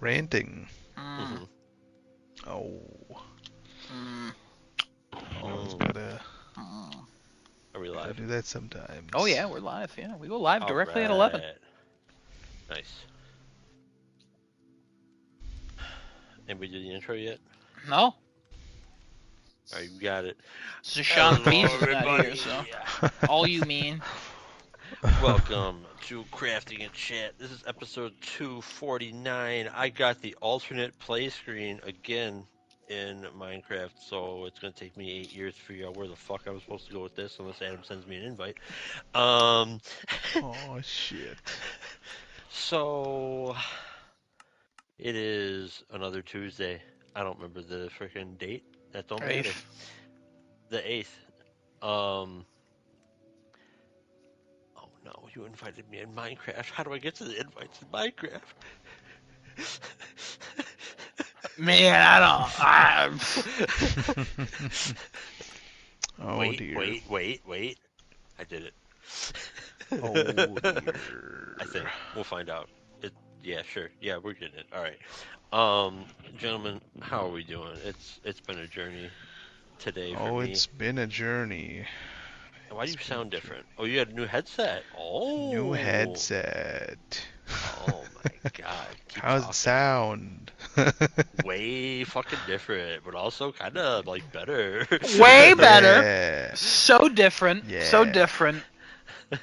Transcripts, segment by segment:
Ranting. Mm. Oh. Mm. Always gotta Are we live? do that sometimes. Oh yeah, we're live. Yeah, we go live All directly at 11. right. Nice. Anybody do the intro yet? No, All right, you got it. so Sean Hello, Pease is not everybody. here, so all you mean. Welcome to Crafting and Chat. This is episode 249. I got the alternate play screen again in Minecraft, so it's going to take me 8 years to figure out where the fuck I'm supposed to go with this, unless Adam sends me an invite. Oh shit. So it is another Tuesday. I don't remember the freaking date. That don't matter. Eighth. The 8th. Oh no, you invited me in Minecraft. How do I get to the invites in Minecraft? Man, I don't. Oh wait, dear. wait. I did it. Oh dear. I think we'll find out. Yeah, sure. Yeah, we're getting it. All right. Gentlemen, how are we doing? It's been a journey today for me. It's been a journey. Why do you sound different? Oh, you had a new headset. Oh. New headset. Oh my god. Keep How's talking. it sound? Way fucking different, but also kind of like better. Way better. Yeah. So different. Yeah. So different.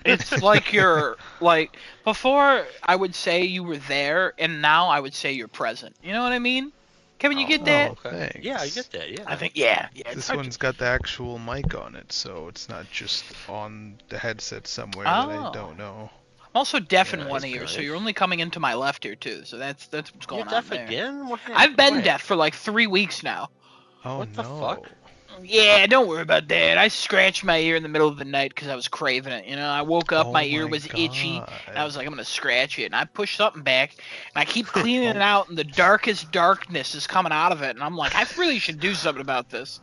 It's like you're like before. I would say you were there, and now I would say you're present. You know what I mean? Kevin, you get that? Thanks. Yeah, I get that. Yeah. I think yeah. This one's got the actual mic on it, so it's not just on the headset somewhere that I don't know. I'm also deaf in Yeah, one that's ear, so nice. you're only coming into my left ear too. So that's what's going You're on deaf there. again? What happened? I've been What? deaf for like 3 weeks now. Oh What the no. fuck? Yeah, don't worry about that. I scratched my ear in the middle of the night because I was craving it. You know, I woke up, my ear was itchy, and I was like, I'm gonna scratch it. And I pushed something back, and I keep cleaning it out, and the darkest darkness is coming out of it. And I'm like, I really should do something about this.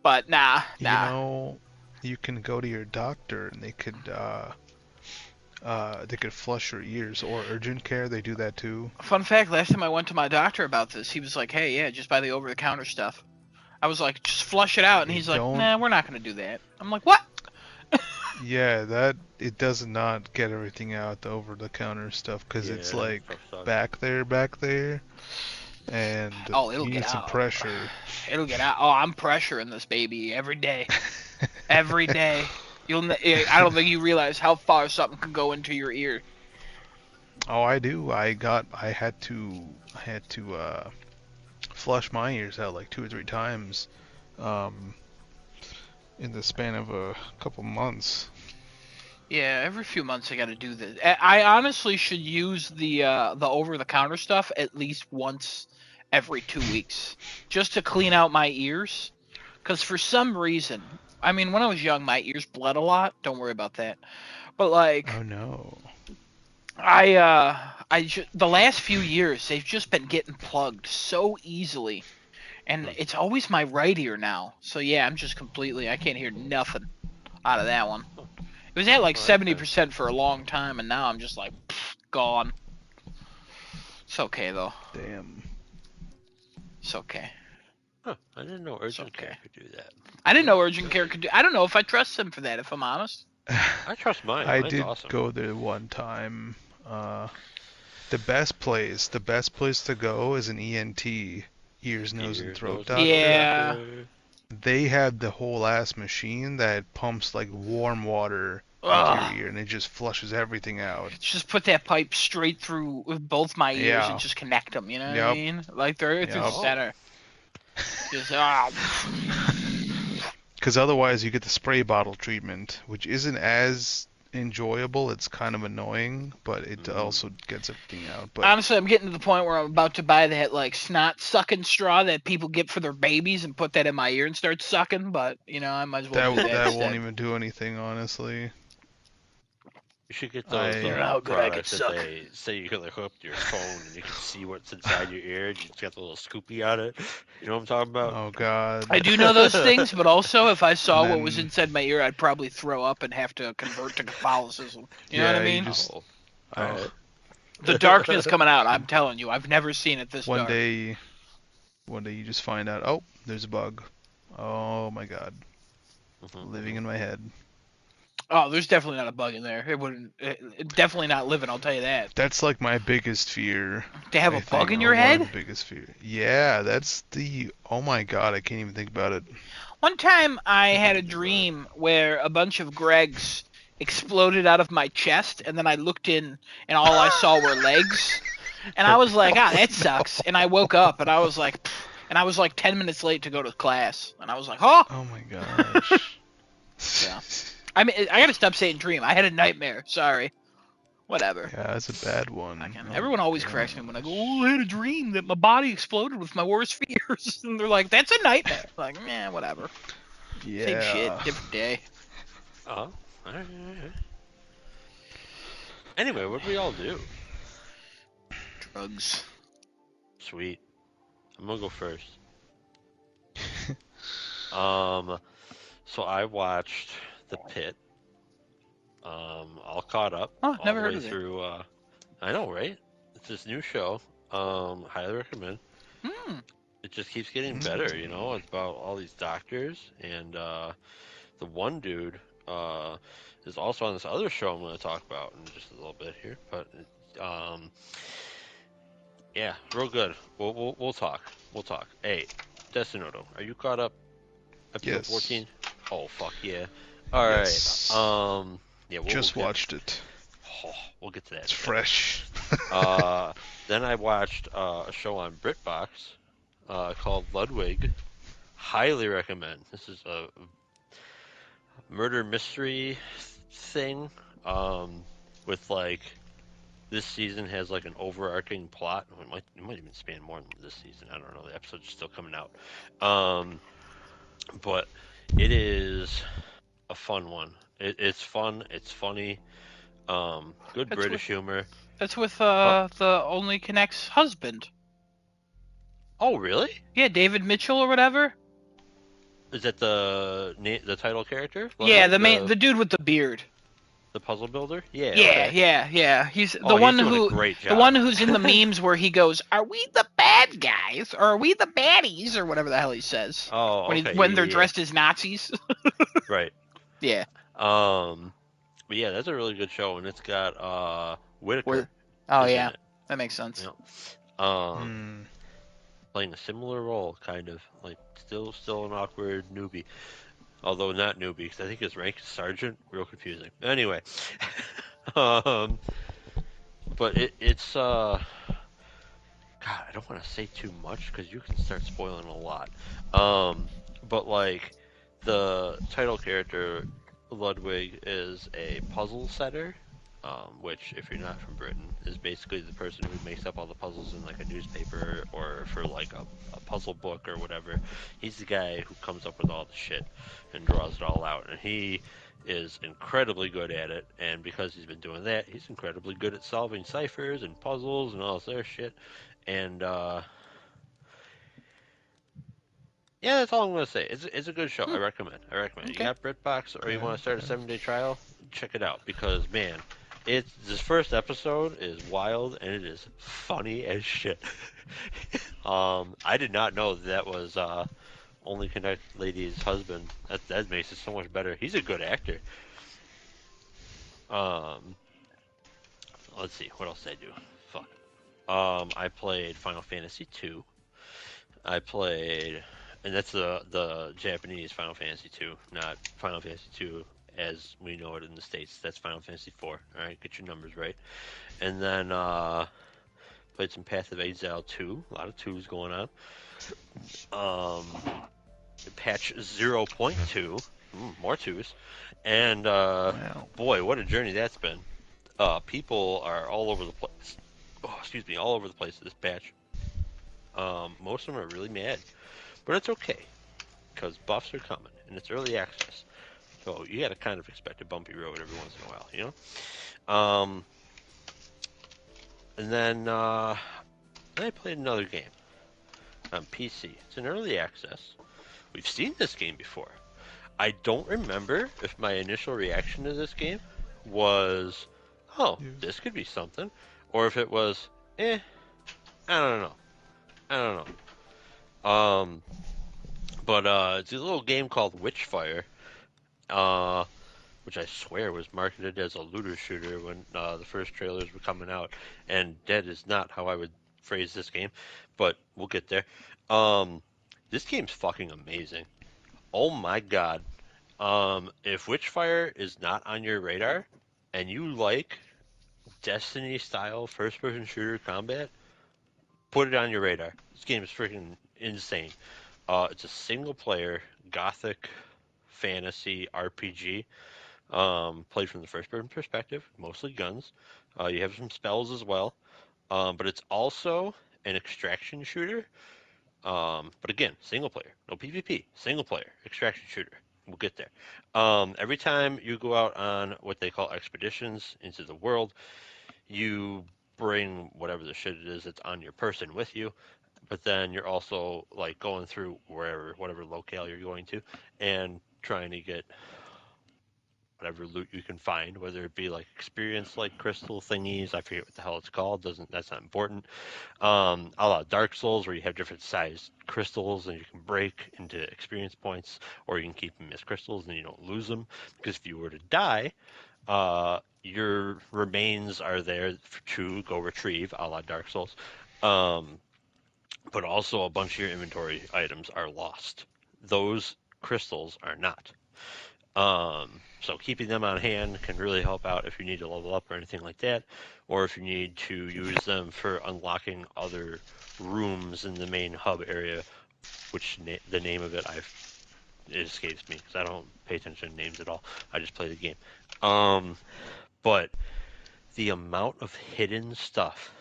But nah. You know, you can go to your doctor, and they could flush your ears, or urgent care. They do that too. Fun fact: last time I went to my doctor about this, he was like, "Hey, yeah, just buy the over-the-counter stuff." I was like, "Just flush it out," and he's like, "Nah, we're not gonna do that." I'm like, "What?" Yeah, it does not get everything out, the over-the-counter stuff, because it's like back there, and it'll you get need some out. pressure. It'll get out. Oh, I'm pressuring this baby every day. Every day. I don't think you realize how far something can go into your ear. Oh, I do. I had to flush my ears out like 2 or 3 times, in the span of a couple months. Yeah, every few months I gotta do this. I honestly should use the over-the-counter stuff at least once every 2 weeks, just to clean out my ears. Because for some reason, I mean, when I was young, my ears bled a lot. Don't worry about that. But like, Oh no. the last few years they've just been getting plugged so easily, and it's always my right ear now. So yeah, I'm just completely, I can't hear nothing out of that one. It was at like 70% for a long time, and now I'm just like gone. It's okay though. Damn. It's okay. Huh, I didn't know urgent care could do that. I didn't know urgent care could do. I don't know if I trust them for that. If I'm honest. I trust mine. I Mine's did awesome. go there one time. The best place to go is an ENT, ears, nose, and throat doctor. Yeah. They have the whole ass machine that pumps like warm water into your ear, and it just flushes everything out. Just put that pipe straight through both my ears and just connect them. You know what I mean? Like they're through the center. Just Because otherwise you get the spray bottle treatment, which isn't as enjoyable. It's kind of annoying, but it also gets everything out. But honestly, I'm getting to the point where I'm about to buy that like snot sucking straw that people get for their babies and put that in my ear and start sucking. But you know, I might as well do that. That won't even do anything, honestly. You should get those products that they say you can like hook up to your phone and you can see what's inside your ear. And you just got the little scoopy on it. You know what I'm talking about? Oh God. I do know those things, but also if I saw what was inside my ear, I'd probably throw up and have to convert to Catholicism. You know what I mean? The darkness coming out, I'm telling you, I've never seen it this One dark. day you just find out, oh, there's a bug. Oh my god. Living in my head. Oh, there's definitely not a bug in there. Definitely not living, I'll tell you that. That's like my biggest fear. To have a bug in your head? One of the biggest fear. Yeah, that's oh my god, I can't even think about it. One time I had a dream where a bunch of Gregs exploded out of my chest, and then I looked in, and all I saw were legs. And I was like, that sucks. And I woke up, and I was like, pfft. And I was like 10 minutes late to go to class. And I was like, oh! Oh my gosh. Yeah. I mean, I gotta stop saying dream. I had a nightmare. Sorry. Whatever. Yeah, that's a bad one. Everyone always corrects me when I go, I had a dream that my body exploded with my worst fears. And they're like, that's a nightmare. I'm like, whatever. Yeah. Same shit, different day. Oh, alright. Anyway, what do we all do? Drugs. Sweet. I'm gonna go first. So I watched The Pit. All caught up. Oh, never heard of it. Through, I know, right? It's this new show. Highly recommend. It just keeps getting better, you know. It's about all these doctors, and the one dude is also on this other show I'm going to talk about in just a little bit here. But yeah, real good. We'll talk. We'll talk. Hey, Destinoto, are you caught up? Episode 14? Oh, fuck yeah. All right. Yeah, just watched it. Oh, we'll get to that. It's fresh. Then I watched a show on BritBox called Ludwig. Highly recommend. This is a murder mystery thing with like this season has like an overarching plot. It might even span more than this season. I don't know. The episode's still coming out. But it is a fun one. It's fun. It's funny. Good British humor. That's with the Only Connect's husband. Oh, really? Yeah, David Mitchell or whatever. Is that the title character? Yeah, the dude with the beard. The puzzle builder? Yeah. Yeah. He's the one who's in the memes where he goes, "Are we the bad guys or are we the baddies?" or whatever the hell he says. Oh, when they're dressed as Nazis. Right. Yeah. But yeah, that's a really good show, and it's got Whitaker. Oh yeah, that makes sense. Yeah. Playing a similar role, kind of like still an awkward newbie. Although not newbie, because I think his rank is sergeant. Real confusing. Anyway, but it's God, I don't want to say too much because you can start spoiling a lot. But like the title character Ludwig is a puzzle setter, which if you're not from Britain is basically the person who makes up all the puzzles in like a newspaper or for like a puzzle book or whatever. He's the guy who comes up with all the shit and draws it all out, and he is incredibly good at it, and because he's been doing that, he's incredibly good at solving ciphers and puzzles and all this other shit. And yeah, that's all I'm gonna say. It's a good show. I recommend. Okay. You got BritBox or you want to start a 7-day trial? Check it out because man, this first episode is wild and it is funny as shit. I did not know that was Only Connect Lady's husband. That makes it so much better. He's a good actor. Let's see, what else did I do? Fuck. I played Final Fantasy 2. I played, and that's the Japanese Final Fantasy 2, not Final Fantasy 2 as we know it in the States. That's Final Fantasy 4. Alright, get your numbers right. And then played some Path of Exile 2. A lot of 2s going on. Patch 0.2. More 2s. And boy, what a journey that's been. People are all over the place. All over the place this patch. Most of them are really mad. But it's okay. Because buffs are coming. And it's early access. So you gotta kind of expect a bumpy road every once in a while, you know? And then I played another game on PC. It's an early access. We've seen this game before. I don't remember if my initial reaction to this game was, this could be something, or if it was, I don't know. But it's a little game called Witchfire, which I swear was marketed as a looter shooter when the first trailers were coming out, and that is not how I would phrase this game, but we'll get there. This game's fucking amazing. Oh my god. If Witchfire is not on your radar, and you like Destiny-style first-person shooter combat, put it on your radar. This game is freaking insane. It's a single-player gothic fantasy RPG. Played from the first-person perspective, mostly guns. You have some spells as well, but it's also an extraction shooter. But again, single player, no PvP, single player, extraction shooter. We'll get there. Every time you go out on what they call expeditions into the world, you bring whatever the shit it is that's on your person with you, but then you're also like going through whatever locale you're going to, and trying to get whatever loot you can find, whether it be like experience like crystal thingies. I forget what the hell it's called. That's not important. A la Dark Souls, where you have different sized crystals and you can break into experience points, or you can keep them as crystals and you don't lose them. Because if you were to die, your remains are there to go retrieve, a la Dark Souls. But also a bunch of your inventory items are lost. Those crystals are not. So keeping them on hand can really help out if you need to level up or anything like that, or if you need to use them for unlocking other rooms in the main hub area, which the name of it it escapes me because I don't pay attention to names at all. I just play the game. But the amount of hidden stuff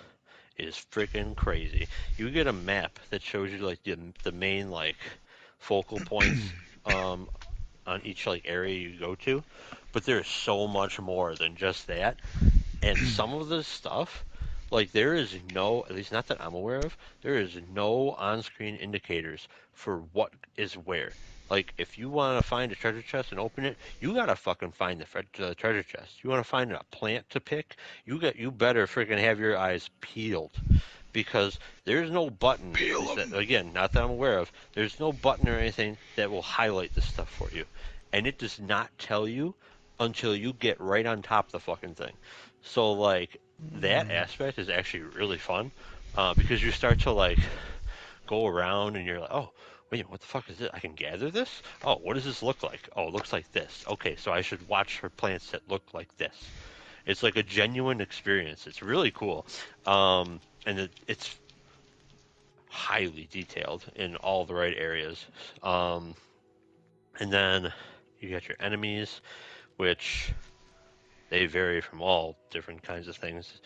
is freaking crazy. You get a map that shows you like the main like focal points on each like area you go to, but there's so much more than just that. And some of this stuff, like there is no, at least not that I'm aware of, there is no on-screen indicators for what is where. Like if you want to find a treasure chest and open it, you gotta fucking find the treasure chest. You want to find a plant to pick, you better freaking have your eyes peeled, because there's no button. Again, not that I'm aware of. There's no button or anything that will highlight this stuff for you, and it does not tell you until you get right on top of the fucking thing. So like that aspect is actually really fun, because you start to like go around and you're like, oh, wait, what the fuck is this? I can gather this? Oh, what does this look like? Oh, it looks like this. Okay, so I should watch for plants that look like this. It's like a genuine experience. It's really cool. And it's highly detailed in all the right areas. And then you got your enemies, which they vary from all different kinds of things.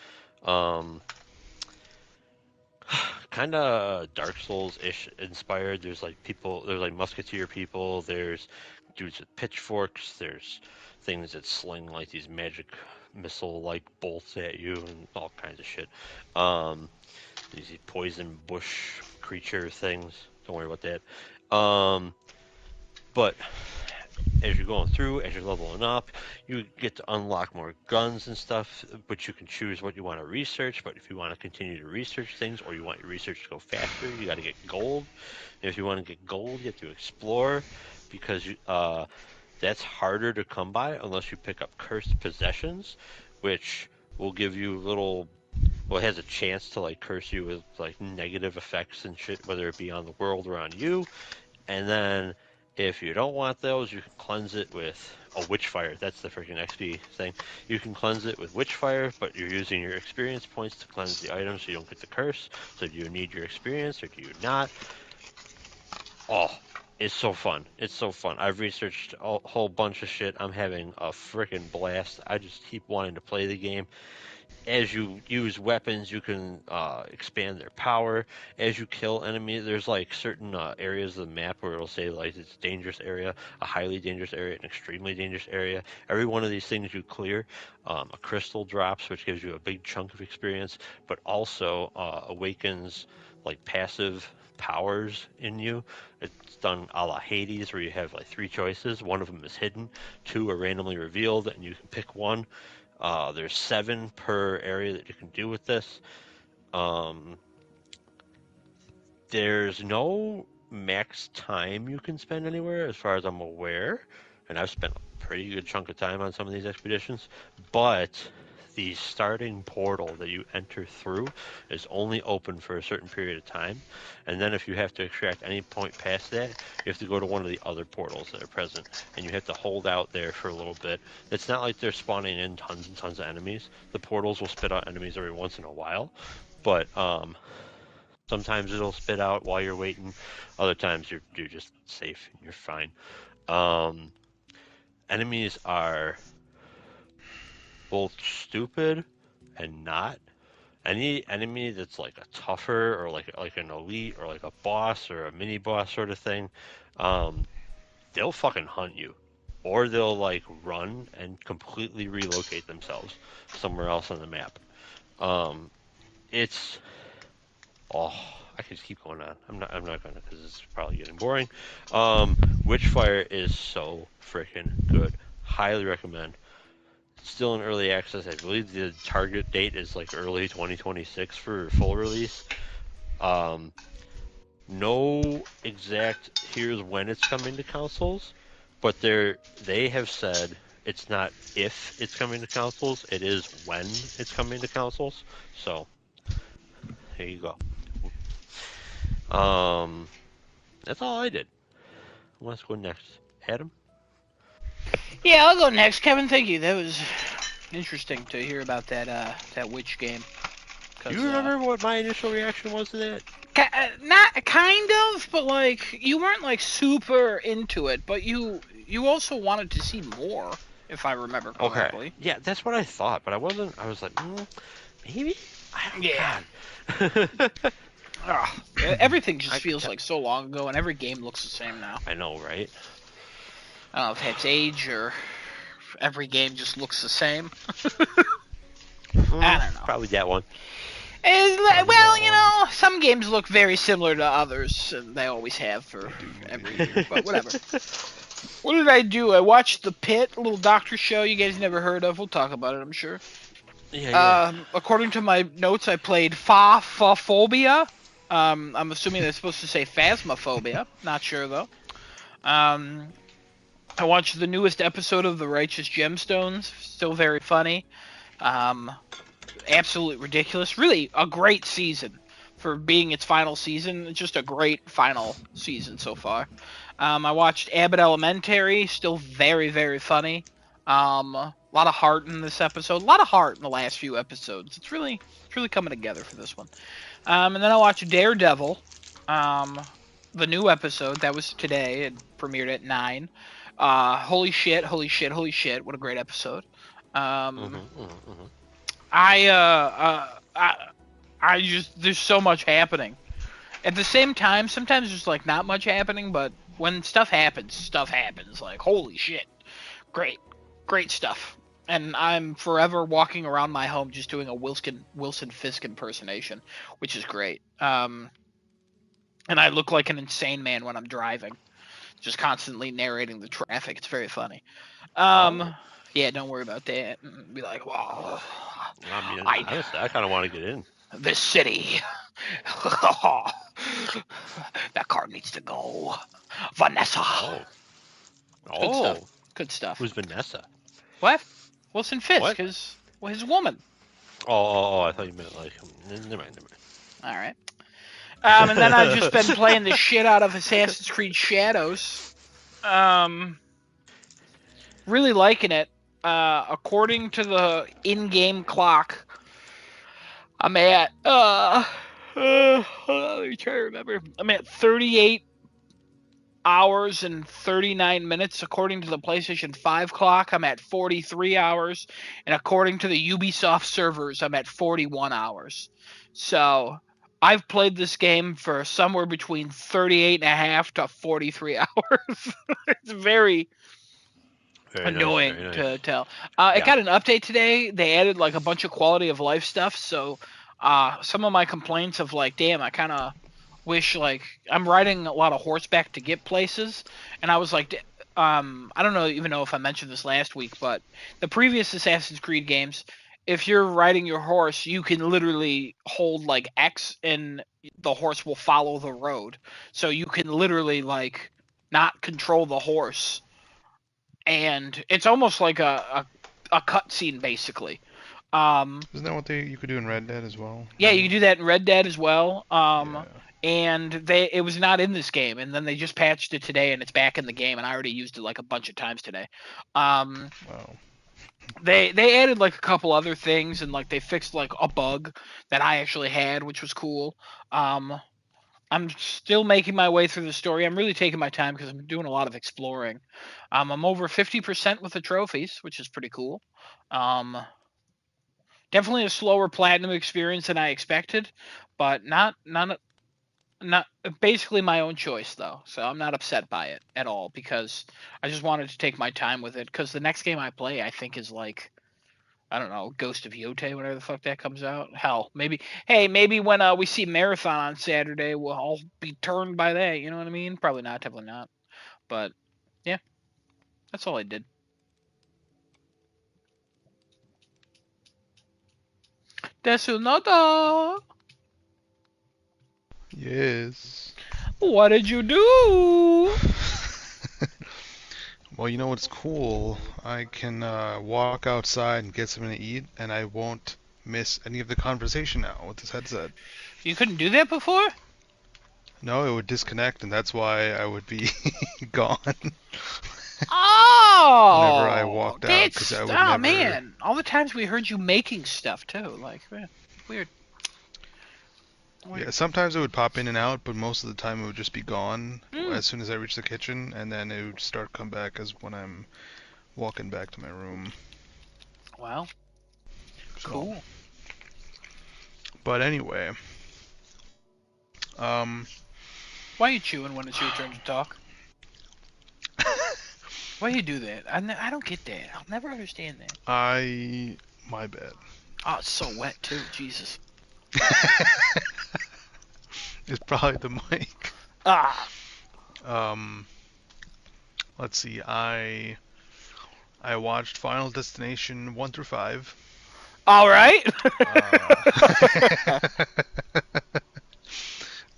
Kind of Dark Souls-ish inspired. There's like musketeer people. There's dudes with pitchforks. There's things that sling like these magic missile-like bolts at you and all kinds of shit. These poison bush creature things. Don't worry about that. But as you're going through, as you're leveling up, you get to unlock more guns and stuff, but you can choose what you want to research. But if you want to continue to research things, or you want your research to go faster, you got to get gold. And if you want to get gold, you have to explore, because that's harder to come by unless you pick up cursed possessions, which will give you it has a chance to like curse you with like negative effects and shit, whether it be on the world or on you. And then if you don't want those, you can cleanse it with a Witchfire. That's the freaking XP thing. You can cleanse it with Witchfire, but you're using your experience points to cleanse the items so you don't get the curse. So do you need your experience or do you not? Oh, it's so fun. It's so fun. I've researched a whole bunch of shit. I'm having a freaking blast. I just keep wanting to play the game. As you use weapons, you can expand their power. As you kill enemies, there's like certain areas of the map where it'll say like it's a dangerous area, a highly dangerous area, an extremely dangerous area. Every one of these things you clear, a crystal drops, which gives you a big chunk of experience, but also awakens like passive powers in you. It's done a la Hades, where you have like 3 choices. One of them is hidden, 2 are randomly revealed, and you can pick one. There's 7 per area that you can do with this. There's no max time you can spend anywhere, as far as I'm aware, and I've spent a pretty good chunk of time on some of these expeditions, but the starting portal that you enter through is only open for a certain period of time, and then if you have to extract any point past that, you have to go to one of the other portals that are present, and you have to hold out there for a little bit. It's not like they're spawning in tons and tons of enemies. The portals will spit out enemies every once in a while, but sometimes it'll spit out while you're waiting. Other times you're just safe and you're fine. Enemies are both stupid and not. Any enemy that's like a tougher or like an elite or like a boss or a mini boss sort of thing, they'll fucking hunt you, or they'll like run and completely relocate themselves somewhere else on the map. It's I could keep going on. I'm not gonna, because it's probably getting boring. Witchfire is so freaking good. Highly recommend. Still in early access. I believe the target date is like early 2026 for full release. No exact here's when it's coming to consoles, but they have said it's not if it's coming to consoles, it is when it's coming to consoles. So here you go. That's all I did. Let's go next. Adam? Yeah, I'll go next. Kevin, thank you. That was interesting to hear about that witch game. Do you remember what my initial reaction was to that? Not kind of, but like you weren't like super into it, but you also wanted to see more, if I remember correctly. Okay. Yeah, that's what I thought, but I wasn't. I was like, maybe. Yeah. Everything just feels like so long ago, and every game looks the same now. I know, right? I don't know if that's age or every game just looks the same. I don't know. Probably that one. Well, you know, some games look very similar to others, and they always have for every year, but whatever. What did I do? I watched The Pit, a little doctor show you guys never heard of. We'll talk about it, I'm sure. Yeah. According to my notes, I played Phasmophobia. I'm assuming that's supposed to say Phasmophobia. Not sure, though. I watched the newest episode of The Righteous Gemstones. Still very funny. Absolutely ridiculous. Really a great season for being its final season. Just a great final season so far. I watched Abbott Elementary. Still very, very funny. A lot of heart in this episode. A lot of heart in the last few episodes. It's really coming together for this one. And then I watched Daredevil. The new episode. That was today. It premiered at 9. Holy shit. What a great episode. I just, there's so much happening. At the same time, sometimes there's like not much happening, but when stuff happens. Like, holy shit. Great stuff. And I'm forever walking around my home just doing a Wilson Fisk impersonation, which is great. And I look like an insane man when I'm driving, just constantly narrating the traffic. It's very funny. Yeah, don't worry about that. Be like, wow. I mean, honestly, I kind of want to get in. This city. That car needs to go. Vanessa. Good stuff. Who's Vanessa? What? Wilson Fisk, his woman. I thought you meant like. Never mind. All right. And then I've just been playing the shit out of Assassin's Creed Shadows. Really liking it. According to the in-game clock, I'm at let me try to remember. I'm at 38 hours and 39 minutes. According to the PlayStation 5 clock, I'm at 43 hours, and according to the Ubisoft servers, I'm at 41 hours. So I've played this game for somewhere between 38 and a half to 43 hours. It's very annoying to tell. It got an update today. They added like a bunch of quality of life stuff. So some of my complaints of like, damn, I kind of wish, like, I'm riding a lot of horseback to get places, and I was like, I don't even know if I mentioned this last week, but the previous Assassin's Creed games, if you're riding your horse, you can literally hold like X and the horse will follow the road. So you can literally like not control the horse, and it's almost like a cutscene basically. Isn't that what you could do in Red Dead as well? Yeah, you can do that in Red Dead as well. Yeah. And it was not in this game, and then they just patched it today, and it's back in the game, and I already used it like a bunch of times today. Wow. They added like a couple other things, and like they fixed like a bug that I actually had, which was cool. I'm still making my way through the story. I'm really taking my time because I'm doing a lot of exploring. I'm over 50% with the trophies, which is pretty cool. Definitely a slower platinum experience than I expected, but not basically my own choice though, so I'm not upset by it at all because I just wanted to take my time with it. Because the next game I play, I think, is like, I don't know, Ghost of Yotei, whenever the fuck that comes out. Hell, maybe when we see Marathon on Saturday, we'll all be turned by that. You know what I mean? Probably not, definitely not. But yeah, that's all I did. Desunota, Yes. what did you do? Well, you know what's cool? I can walk outside and get something to eat, and I won't miss any of the conversation now with this headset. You couldn't do that before? No, it would disconnect, and that's why I would be gone. Oh, whenever I walked out, because I would never. Man, all the times we heard you making stuff too, like, man, weird. Yeah, sometimes it would pop in and out, but most of the time it would just be gone as soon as I reach the kitchen, and then it would start come back as when I'm walking back to my room. Wow. So. Cool. But anyway, why are you chewing when it's your turn to talk? Why do you do that? I don't get that. I'll never understand that. My bad. Oh, it's so wet too. Jesus. It's probably the mic. Let's see. I watched Final Destination 1 through 5. All right.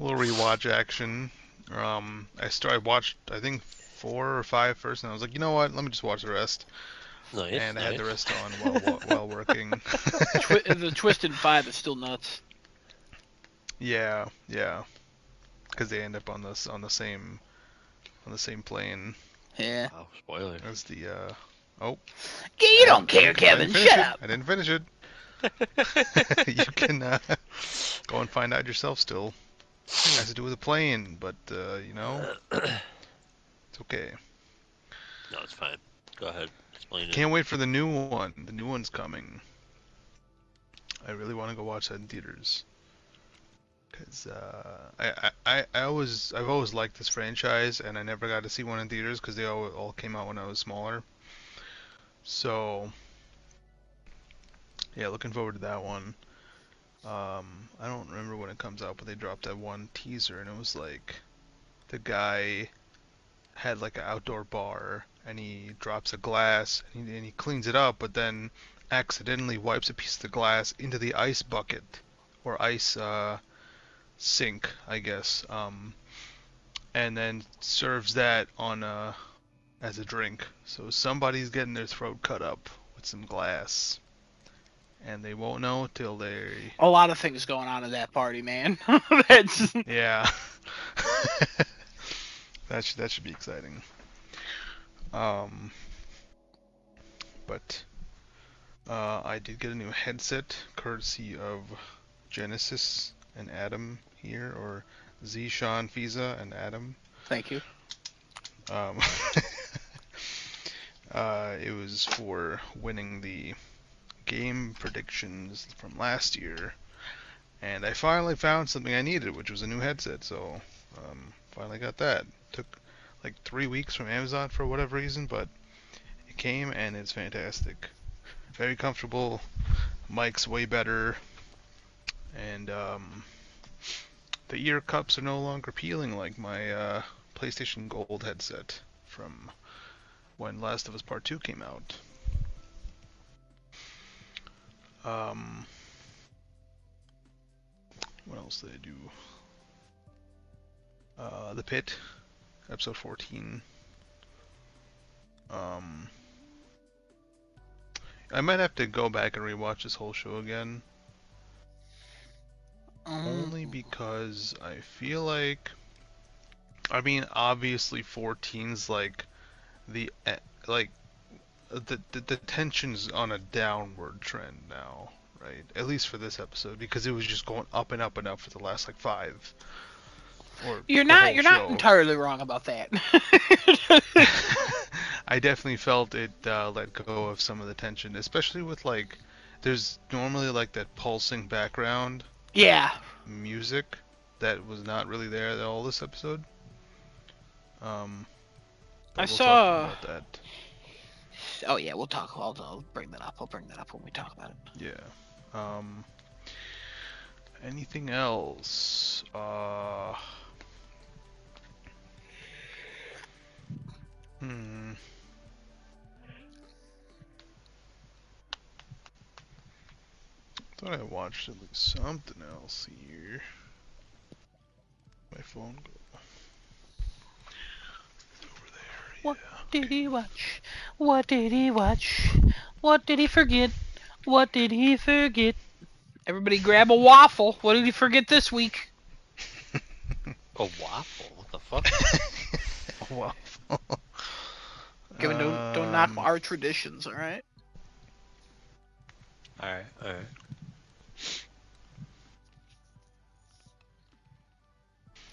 Little rewatch action. I watched, I think, 4 or 5 first, and I was like, you know what? Let me just watch the rest. Nice. And I had the rest on while working. The twist in 5 is still nuts. Yeah. Because they end up on the same plane. Yeah. Oh, spoiler. As the oh. Yeah, you don't care, Kevin. Shut up. I didn't finish it. You can go and find out yourself still. It has to do with a plane, but you know, it's okay. No, it's fine. Go ahead. Explain it. Can't wait for the new one. The new one's coming. I really want to go watch that in theaters. Cause I've always liked this franchise, and I never got to see one in theaters because they all came out when I was smaller. So yeah, looking forward to that one. I don't remember when it comes out, but they dropped that one teaser, and it was like the guy had like an outdoor bar, and he drops a glass, and he cleans it up, but then accidentally wipes a piece of the glass into the ice bucket or ice sink, I guess, and then serves that on as a drink. So somebody's getting their throat cut up with some glass, and they won't know till they. A lot of things going on at that party, man. That's. Yeah. that should be exciting. But I did get a new headset courtesy of Genesis and Adam here, or Zishan, Fiza, and Adam. Thank you. It was for winning the game predictions from last year, and I finally found something I needed, which was a new headset. So finally got that. Took like 3 weeks from Amazon for whatever reason, but it came and it's fantastic. Very comfortable. Mic's way better, and the ear cups are no longer peeling like my PlayStation Gold headset from when Last of Us Part 2 came out. What else did I do? The Pit, episode 14. I might have to go back and rewatch this whole show again. Only because I feel like, I mean, obviously 14's like the tension's on a downward trend now, right? At least for this episode, because it was just going up and up and up for the last like 5. Or You're the whole not show. entirely wrong about that. I definitely felt it let go of some of the tension, especially with like, there's normally like that pulsing background Yeah. music that was not really there at all this episode. But I we'll saw. talk about that. Oh yeah, we'll talk. I'll bring that up. I'll bring that up when we talk about it. Yeah. Anything else? Thought I watched at least something else here. My phone go over there. What did he watch? What did he watch? What did he forget? What did he forget? Everybody grab a waffle. What did he forget this week? A waffle? What the fuck? A waffle. Kevin, don't knock our traditions, all right? All right.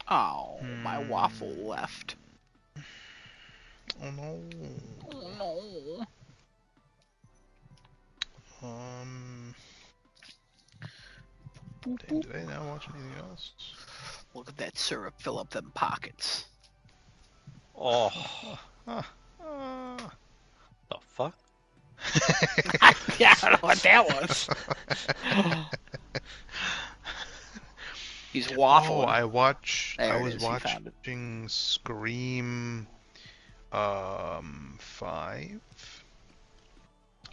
Oh, my waffle left. Oh no. Oh no. Dang, did I not watch anything else? Look at that syrup fill up them pockets. Oh, The the fuck? Yeah, I don't know what that was. He's waffling. Oh, I was There it is, he found watching Scream 5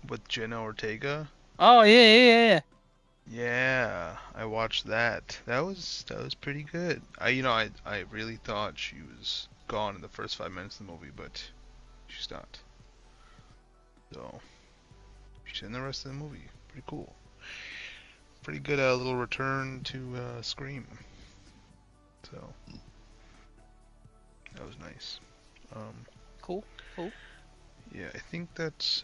with Jenna Ortega. Oh yeah. Yeah, I watched that. That was pretty good. I really thought she was gone in the first 5 minutes of the movie, but she's not. So she's in the rest of the movie. Pretty cool. Pretty good little return to Scream. So that was nice. Cool. Yeah, I think that's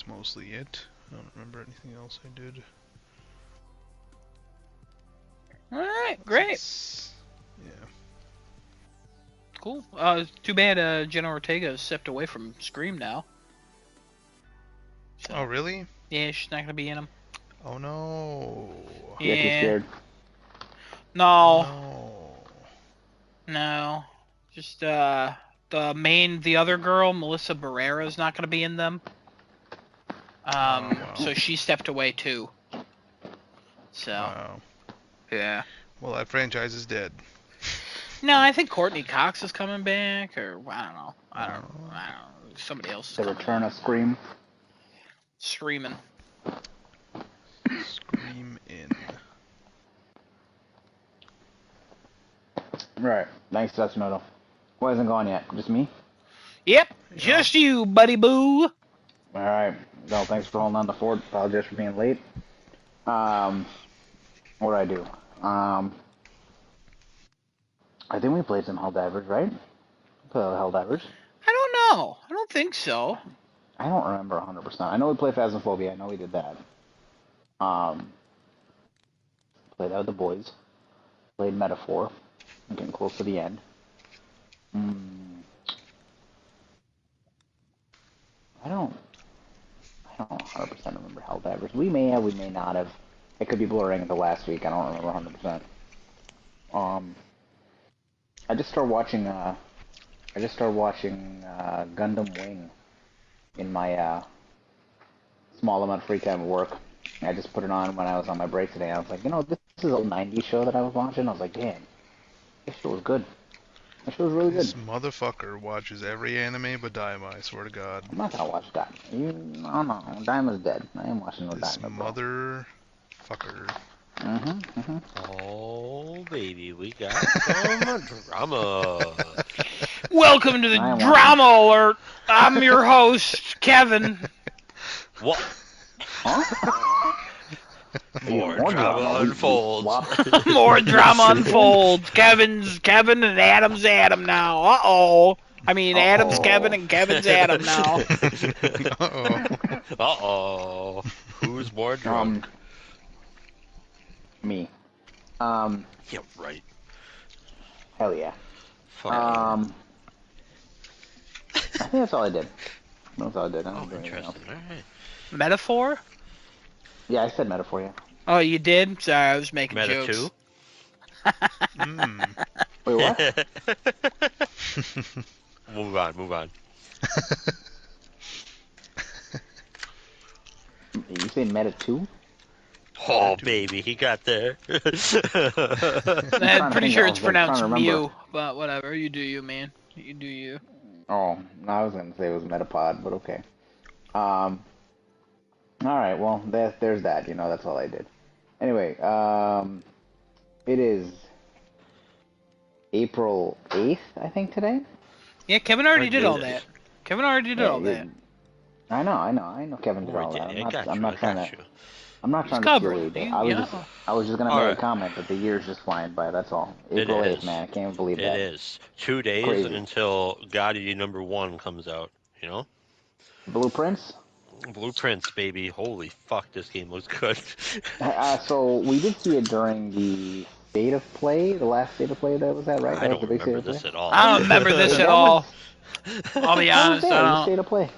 mostly it. I don't remember anything else I did. All right, great. Yeah. Cool. Too bad Jenna Ortega has stepped away from Scream now. So, Oh, really? yeah, she's not gonna be in them. Oh no. Yeah. Too scared. No. Just the other girl, Melissa Barrera, is not gonna be in them. Wow. So she stepped away too. So Wow. yeah. Well, that franchise is dead. No, I think Courtney Cox is coming back, or I don't know. I don't know. Somebody else is The coming. return of Scream. Screaming. Scream in. Right. Thanks, Tatsumoto. Who hasn't gone yet? Just me? Yep, just you, buddy boo. Alright. Well, thanks for holding on the fort. Apologize for being late. What did I do? I think we played some Helldivers, right? Played Helldivers. I don't know. I don't think so. I don't remember 100%. I know we played Phasmophobia. I know we did that. Played that with the boys. Played Metaphor. I'm getting close to the end. I don't 100% remember Helldivers. We may have, we may not have. It could be blurring at the last week. I don't remember 100%. I just started watching Gundam Wing in my small amount of free time at work. I just put it on when I was on my break today. I was like, this is an old 90s show that I was watching. I was like, damn, this show was good. That show's really good. This motherfucker watches every anime but Daima, I swear to God. I'm not gonna watch that. No, Diamond's dead. I ain't watching no This Diamond, bro. motherfucker. Oh, baby, we got some drama. Welcome to the I am Drama Alert. I'm your host, Kevin. What? Huh? More More drama drama. unfolds. Swap. More drama unfolds. Kevin's Kevin and Adam's Adam now. Uh-oh. I mean, Adam's Uh-oh. Kevin and Kevin's Adam now. Uh-oh. Uh-oh. Who's more drunk? Me. Yeah, right. Hell yeah. Fuck. I think that's all I did. That's all I did. I Oh, don't do anything else. interesting. All right. Metaphor? Yeah, I said metaphor, yeah. Oh, you did? Sorry, I was making Meta jokes. 2? Wait, what? Move on. You say meta 2? Oh, baby, he got there. I'm to pretty think, sure I it's was, like, trying pronounced to remember. Mew, but whatever. You do you, man. You do you. Oh, no, I was gonna say it was Metapod, but okay. Alright, well, there's that, that's all I did. Anyway, it is April 8th, I think, today? Yeah, Kevin already did all did. that. Kevin already did all that. I know Kevin did all that. I'm not trying to He's steal covered. either. You- I was yeah. just gonna All make right. a comment that the year's just flying by, that's all. It April 8th, is. man, I can't believe It that. is. 2 days Crazy. until Gotti #1 comes out, you know? Blueprints? Blueprints, baby. Holy fuck, this game looks good. So we did see it during the state of play, the last state of play that was that, right? I That was don't the big remember state of this play? at all. I don't remember this Hey, at that all. was- I'll be that was honest. there, I the don't. state of play.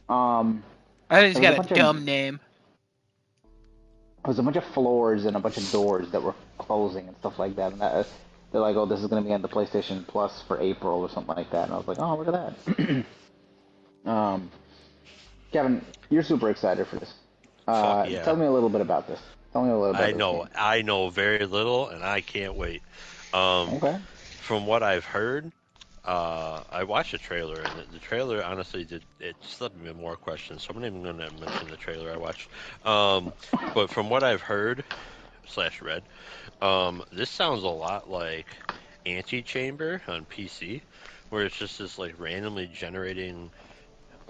I think he's There was got a a bunch of- dumb name. There was a bunch of floors and a bunch of doors that were closing and stuff like that. And they're like, oh, this is going to be on the PlayStation Plus for April or something like that. And I was like, oh, look at that. Kevin, you're super excited for this. Fuck yeah. Tell me a little bit about this. Tell me a little bit about this game. I know very little, and I can't wait. Okay. From what I've heard, I watched the trailer, and the trailer honestly it just left me more questions. So I'm not even going to mention the trailer I watched. But from what I've heard / read, this sounds a lot like Antichamber on PC, where it's just this like randomly generating.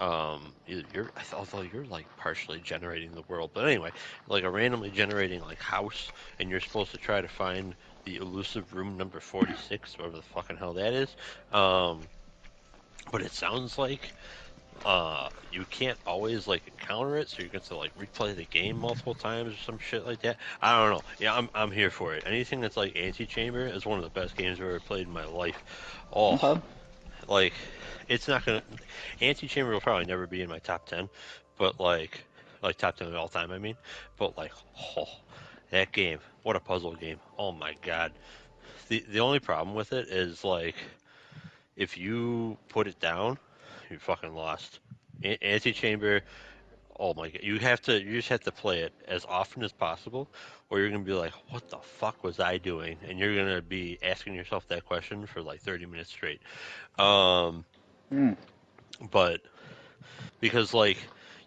Although you're like partially generating the world, but anyway, like a randomly generating like house, and you're supposed to try to find the elusive room number 46, whatever the fucking hell that is. But it sounds like you can't always like encounter it, so you're going to like replay the game multiple times or some shit like that. I don't know. Yeah, I'm here for it. Anything that's like Antichamber is one of the best games I've ever played in my life. Oh, Okay. like it's not gonna. Antichamber will probably never be in my top 10, but like top 10 of all time. I mean, but like, oh, that game, what a puzzle game. Oh my god. The only problem with it is like, if you put it down, you fucking lost. Antichamber. Oh my god, you just have to play it as often as possible, or you're gonna be like, what the fuck was I doing? And you're gonna be asking yourself that question for like 30 minutes straight. But because like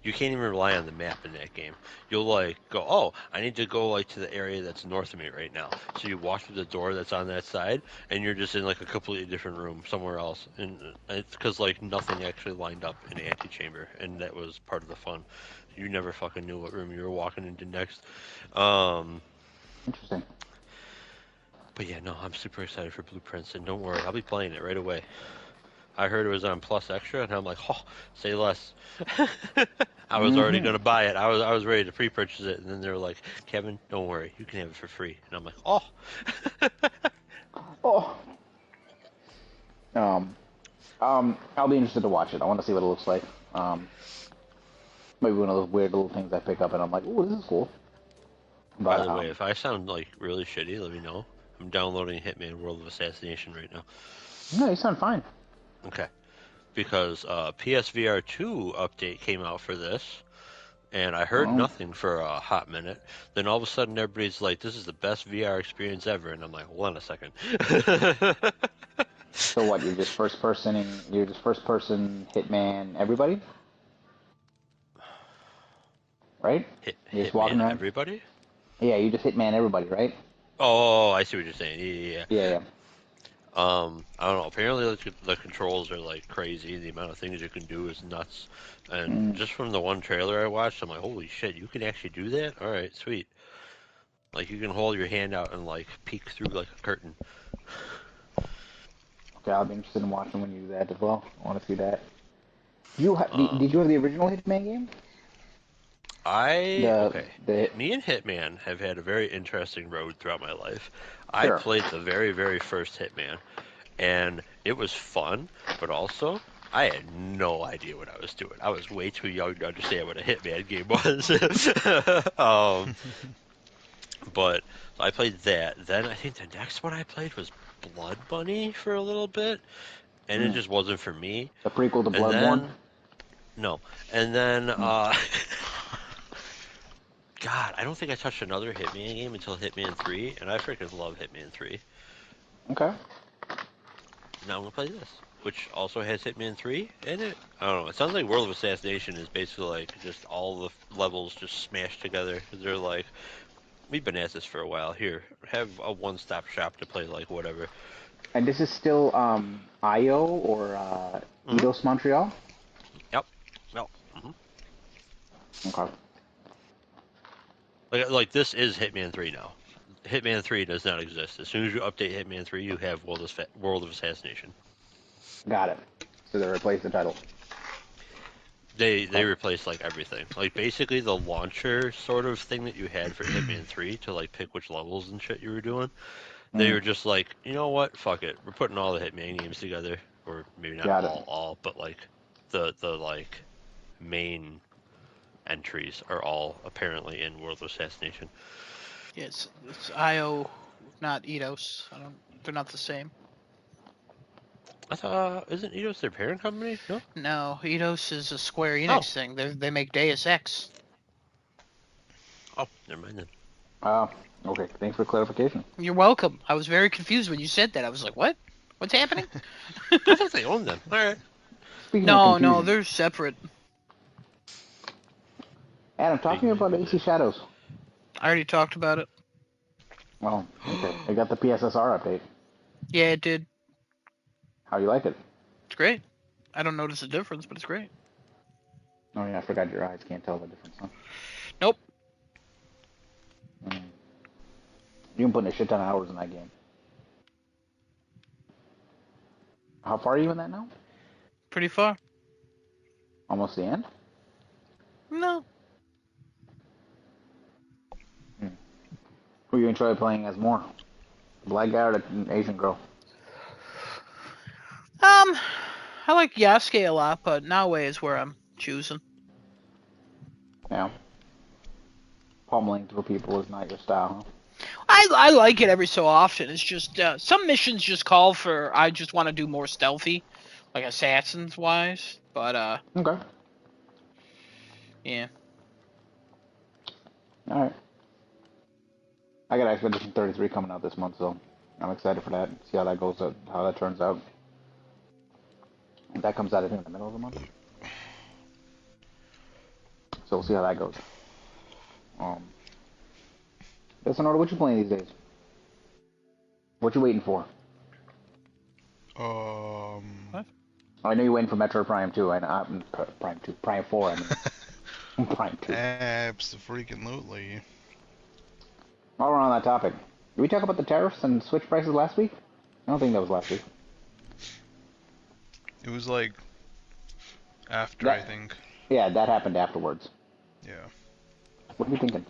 you can't even rely on the map in that game. You'll like go, oh, I need to go like to the area that's north of me right now. So you walk through the door that's on that side, and you're just in like a completely different room somewhere else. And it's because like nothing actually lined up in the antechamber, and that was part of the fun. You never fucking knew what room you were walking into next. Interesting. But yeah, no, I'm super excited for Blueprints, and don't worry, I'll be playing it right away. I heard it was on Plus Extra, and I'm like, oh, say less. I was already gonna buy it. I was ready to pre-purchase it, and then they were like, Kevin, don't worry, you can have it for free. And I'm like, oh. Oh. I'll be interested to watch it. I want to see what it looks like. Maybe one of those weird little things I pick up, and I'm like, "Ooh, this is cool." By But, the way, if I sound like really shitty, let me know. I'm downloading Hitman World of Assassination right now. no, you sound fine. Okay. Because PSVR 2 update came out for this. And I heard Oh. nothing for a hot minute. Then all of a sudden, everybody's like, "This is the best VR experience ever," and I'm like, "Hold on a second." So what? You're just first person. You're just first person Hitman. Everybody, right? You're just walking Hitman, around. everybody? Yeah, you just Hitman everybody, right? Oh, I see what you're saying. Yeah. Yeah, yeah. I don't know. Apparently, the controls are like crazy. The amount of things you can do is nuts. And Mm. just from the one trailer I watched, I'm like, holy shit, you can actually do that? All right, sweet. Like you can hold your hand out and like peek through like a curtain. Okay, I'll be interested in watching when you do that as well. I want to see that. You Um, did you have the original Hitman game? The okay. the Me and Hitman have had a very interesting road throughout my life. I Sure. played the very, very first Hitman, and it was fun, but also I had no idea what I was doing. I was way too young to understand what a Hitman game was. But I played that. Then I think the next one I played was Blood Bunny for a little bit, and it mm, just wasn't for me. the prequel to And Bloodborne. then no, and then Mm. God, I don't think I touched another Hitman game until Hitman 3, and I freaking love Hitman 3. Okay. Now I'm gonna play this, which also has Hitman 3 in it. I don't know. It sounds like World of Assassination is basically like just all the levels just smashed together. 'Cause they're like, we've been at this for a while. Here, have a one-stop shop to play like whatever. And this is still IO or Hmm. Eidos Montreal. Yep. Well. Okay. Like this is Hitman 3 now. Hitman 3 does not exist. As soon as you update Hitman 3, you have World of Assassination. Got it. So they replaced the title. They replaced like everything. Like basically the launcher sort of thing that you had for Hitman 3 to like pick which levels and shit you were doing. They Mm, were just like, you know what? Fuck it. We're putting all the Hitman games together, or maybe not got it. all, but like the like main entries are all apparently in World of Assassination. Yeah, it's IO, not Eidos. They're not the same. I thought isn't Eidos their parent company? No. No, Eidos is a Square Oh. Enix thing. They make Deus Ex. Oh, never mind then. Okay. Thanks for clarification. You're welcome. I was very confused when you said that. I was like, what? What's happening? I thought they owned them. All right. Speaking of No, confusion, they're separate. Adam, talk to me about AC Shadows. I already talked about it. Oh, okay. I got the PSSR update. Yeah, it did. How you like it? It's great. I don't notice a difference, but it's great. Oh yeah, I forgot your eyes can't tell the difference, huh? Nope. Mm. You've been putting a shit ton of hours in that game. How far are you in that now? Pretty far. Almost the end? No. Who you enjoy playing as more? Black guy or the Asian girl? I like Yasuke a lot, but Naoe is where I'm choosing. Yeah. Pummeling through people is not your style, huh? I like it every so often. It's just some missions just call for I just want to do more stealthy, like assassins wise. But Okay. yeah. All right. I got Expedition 33 coming out this month, so I'm excited for that. See how that goes, how that turns out. That comes out, I think, in the middle of the month. So we'll see how that goes. Yes, Sonoda, what you playing these days? What you waiting for? What? I know you're waiting for Metro Prime 2. Prime 2. Prime 4, I mean. Prime 2. Abso-freaking-lutely. While we're on that topic, did we talk about the tariffs and Switch prices last week? I don't think that was last week. It was like after, That- I think. Yeah, that happened afterwards. Yeah. What are you thinking?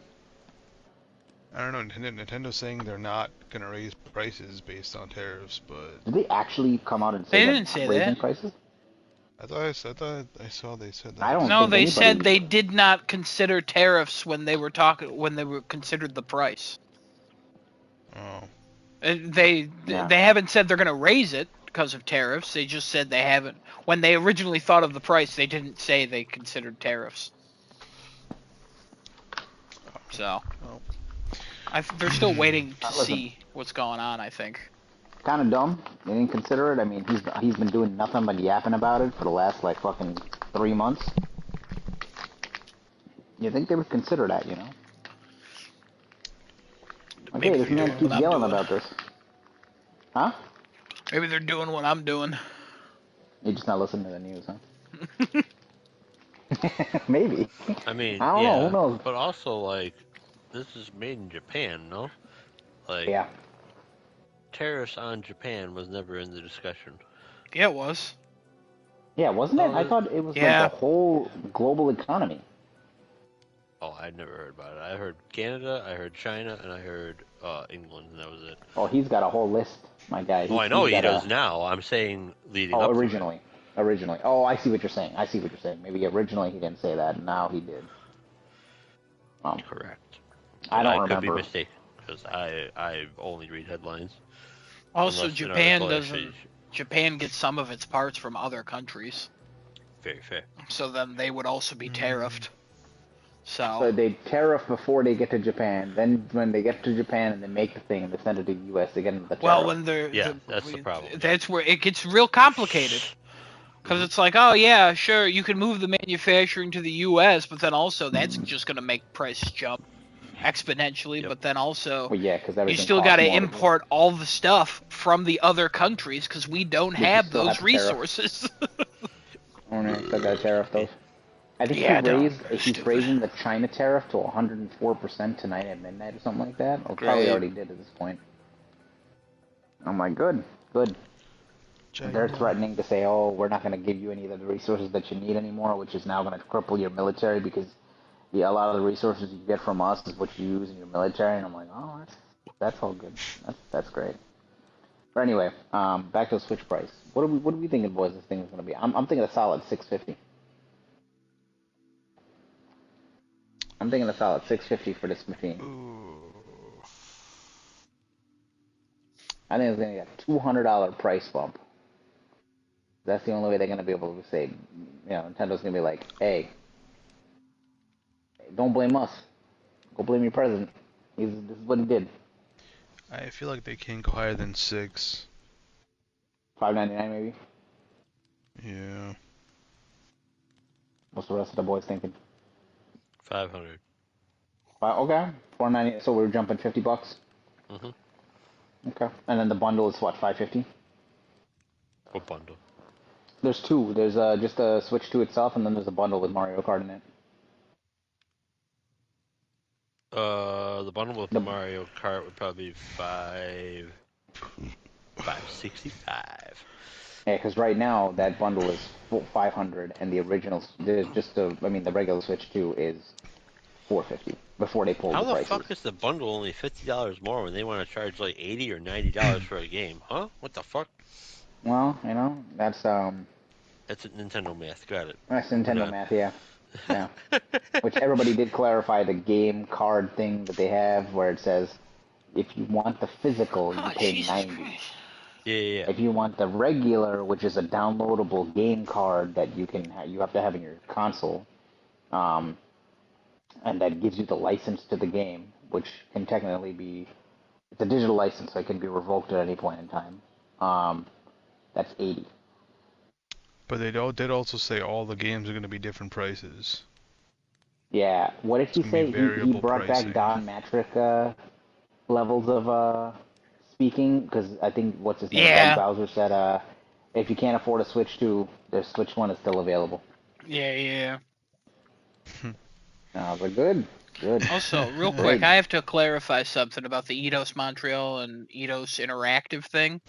I don't know. Nintendo's saying they're not gonna raise prices based on tariffs, but Did they actually come out and say They they're didn't not say raising that. prices? I thought I saw they said that. I don't No, think they anybody... said they did not consider tariffs when they were considered the price. Oh. They Yeah. haven't said they're gonna raise it because of tariffs. They just said they haven't. When they originally thought of the price, they didn't say they considered tariffs. So Well. they're still waiting to Listen. see what's going on, I think. Kind of dumb. They didn't consider it. I mean, he's been doing nothing but yapping about it for the last like fucking 3 months. You think they would consider that, you know? Okay, Maybe this they're man doing keeps what I'm yelling doing. about this. Huh? Maybe they're doing what I'm doing. You're just not listening to the news, huh? Maybe. I mean, I don't yeah, know. Who knows? but also like, this is made in Japan, no? Like, Yeah. tariffs on Japan was never in the discussion. Yeah, it was. Yeah, wasn't it? Oh, I thought it was Yeah. like the whole global economy. Oh, I'd never heard about it. I heard Canada, I heard China, and I heard England, and that was it. Oh, he's got a whole list, my guy. Oh, I know he's he got does now. I'm saying leading up Oh, to it. originally. Originally. Oh, I see what you're saying. Maybe originally he didn't say that, and now he did. Correct. I don't could be remember. mistaken, because I only read headlines. Also, Unless an Japan article doesn't. actually- Japan gets some of its parts from other countries, Very fair. so then they would also be tariffed. So So they tariff before they get to Japan. Then when they get to Japan and they make the thing and they send it to the U.S., they get into the tariff. well, when they're Yeah, that's the problem. That's where it gets real complicated. Because it's like, oh yeah, sure, you can move the manufacturing to the U.S., but then also that's just gonna make prices jump exponentially. Yep. But then also Well, yeah, because you everything still costs got to more. import all the stuff from the other countries because we don't you have still those have to tariff. resources. Oh, no, still got to tariff those. I think Yeah, he's stupid. raising the China tariff to 104% tonight at midnight or something like that. Or probably Great. already did at this point. I'm like, good. They're threatening to say, oh, we're not going to give you any of the resources that you need anymore, which is now going to cripple your military because a lot of the resources you get from us is what you use in your military. And I'm like, oh, that's all good. That's great. But anyway, back to the Switch price. What are we thinking, boys? This thing is going to be? I'm thinking a solid $650. I'm thinking a solid $650 for this machine. Ooh. I think it's going to get a $200 price bump. That's the only way they're going to be able to say, Nintendo's going to be like, hey, don't blame us. Go blame your president. This is what he did. I feel like they can't go higher than 6. $5.99 maybe. Yeah. What's the rest of the boys thinking? 500. Okay, $4.99. So we're jumping $50. Mhm. Okay, and then the bundle is what, $5.50? What bundle? There's two. There's just a Switch 2 itself, and then there's a bundle with Mario Kart in it. The bundle with The- Mario Kart would probably be $565. Yeah, because right now that bundle is $500, and the original, there's just the regular Switch 2 is $450 before they pulled How the the prices. fuck is the bundle only $50 more when they want to charge like $80 or $90 for a game? Huh? What the fuck? Well, that's That's Nintendo math. Got it. Nintendo Yeah. math, yeah. Yeah. Which everybody did clarify the game card thing that they have, where it says if you want the physical, you Oh, pay Jesus $90. Christ. Yeah. If you want the regular, which is a downloadable game card that you have to have in your console, and that gives you the license to the game, which can technically be, it's a digital license, so it can be revoked at any point in time. That's $80. But they did also say all the games are going to be different prices. Yeah. What did he It's gonna say? be He variable brought pricing. back Don Matrick levels of speaking, because I think what's his name, Yeah. Doug Bowser said, if you can't afford a Switch 2, the Switch 1 is still available. Yeah. And I was like, good. Also, real quick, I have to clarify something about the Eidos Montreal and Eidos Interactive thing.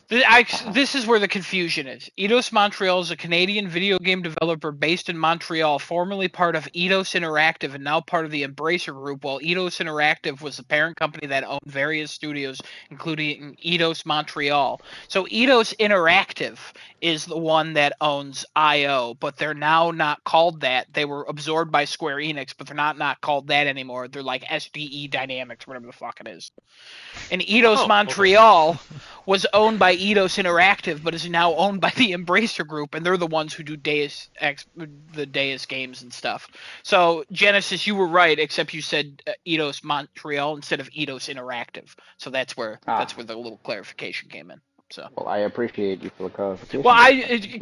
This is where the confusion is. Eidos Montreal is a Canadian video game developer based in Montreal, formerly part of Eidos Interactive and now part of the Embracer Group, while Eidos Interactive was the parent company that owned various studios, including Eidos Montreal. So Eidos Interactive is the one that owns IO, but they're now not called that. They were absorbed by Square Enix, but they're not called that anymore. They're like SDE Dynamics, whatever the fuck it is. And Eidos Oh, okay. Montreal was owned by Eidos Interactive, but is now owned by the Embracer Group, and they're the ones who do the Deus games and stuff. So Genesis, you were right, except you said Eidos Montreal instead of Eidos Interactive. So that's where the little clarification came in. So. Well, I appreciate you for the clarification. Well,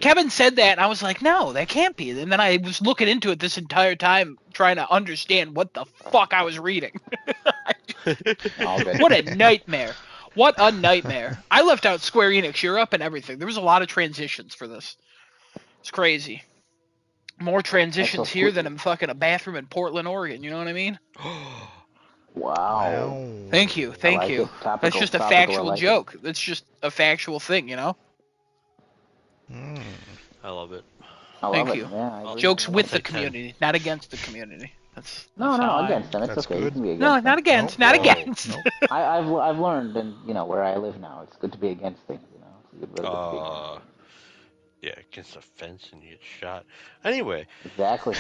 Kevin said that, and I was like, no, that can't be. And then I was looking into it this entire time, trying to understand what the fuck I was reading. What a nightmare. What a nightmare. I left out Square Enix Europe and everything. There was a lot of transitions for this. It's crazy. More transitions here than in fucking a bathroom in Portland, Oregon. You know what I mean? Wow. Thank you. That's just a factual joke. That's just a factual thing, you know? I love it. Thank you. Yeah, Jokes with the community, not against the community. That's no, against them. It's okay. Good. You can be against no, them. not against. Not against. Nope. I've learned, and where I live now, it's good to be against things. It's really good to be against. Yeah, against a fence and you get shot. Anyway. Exactly.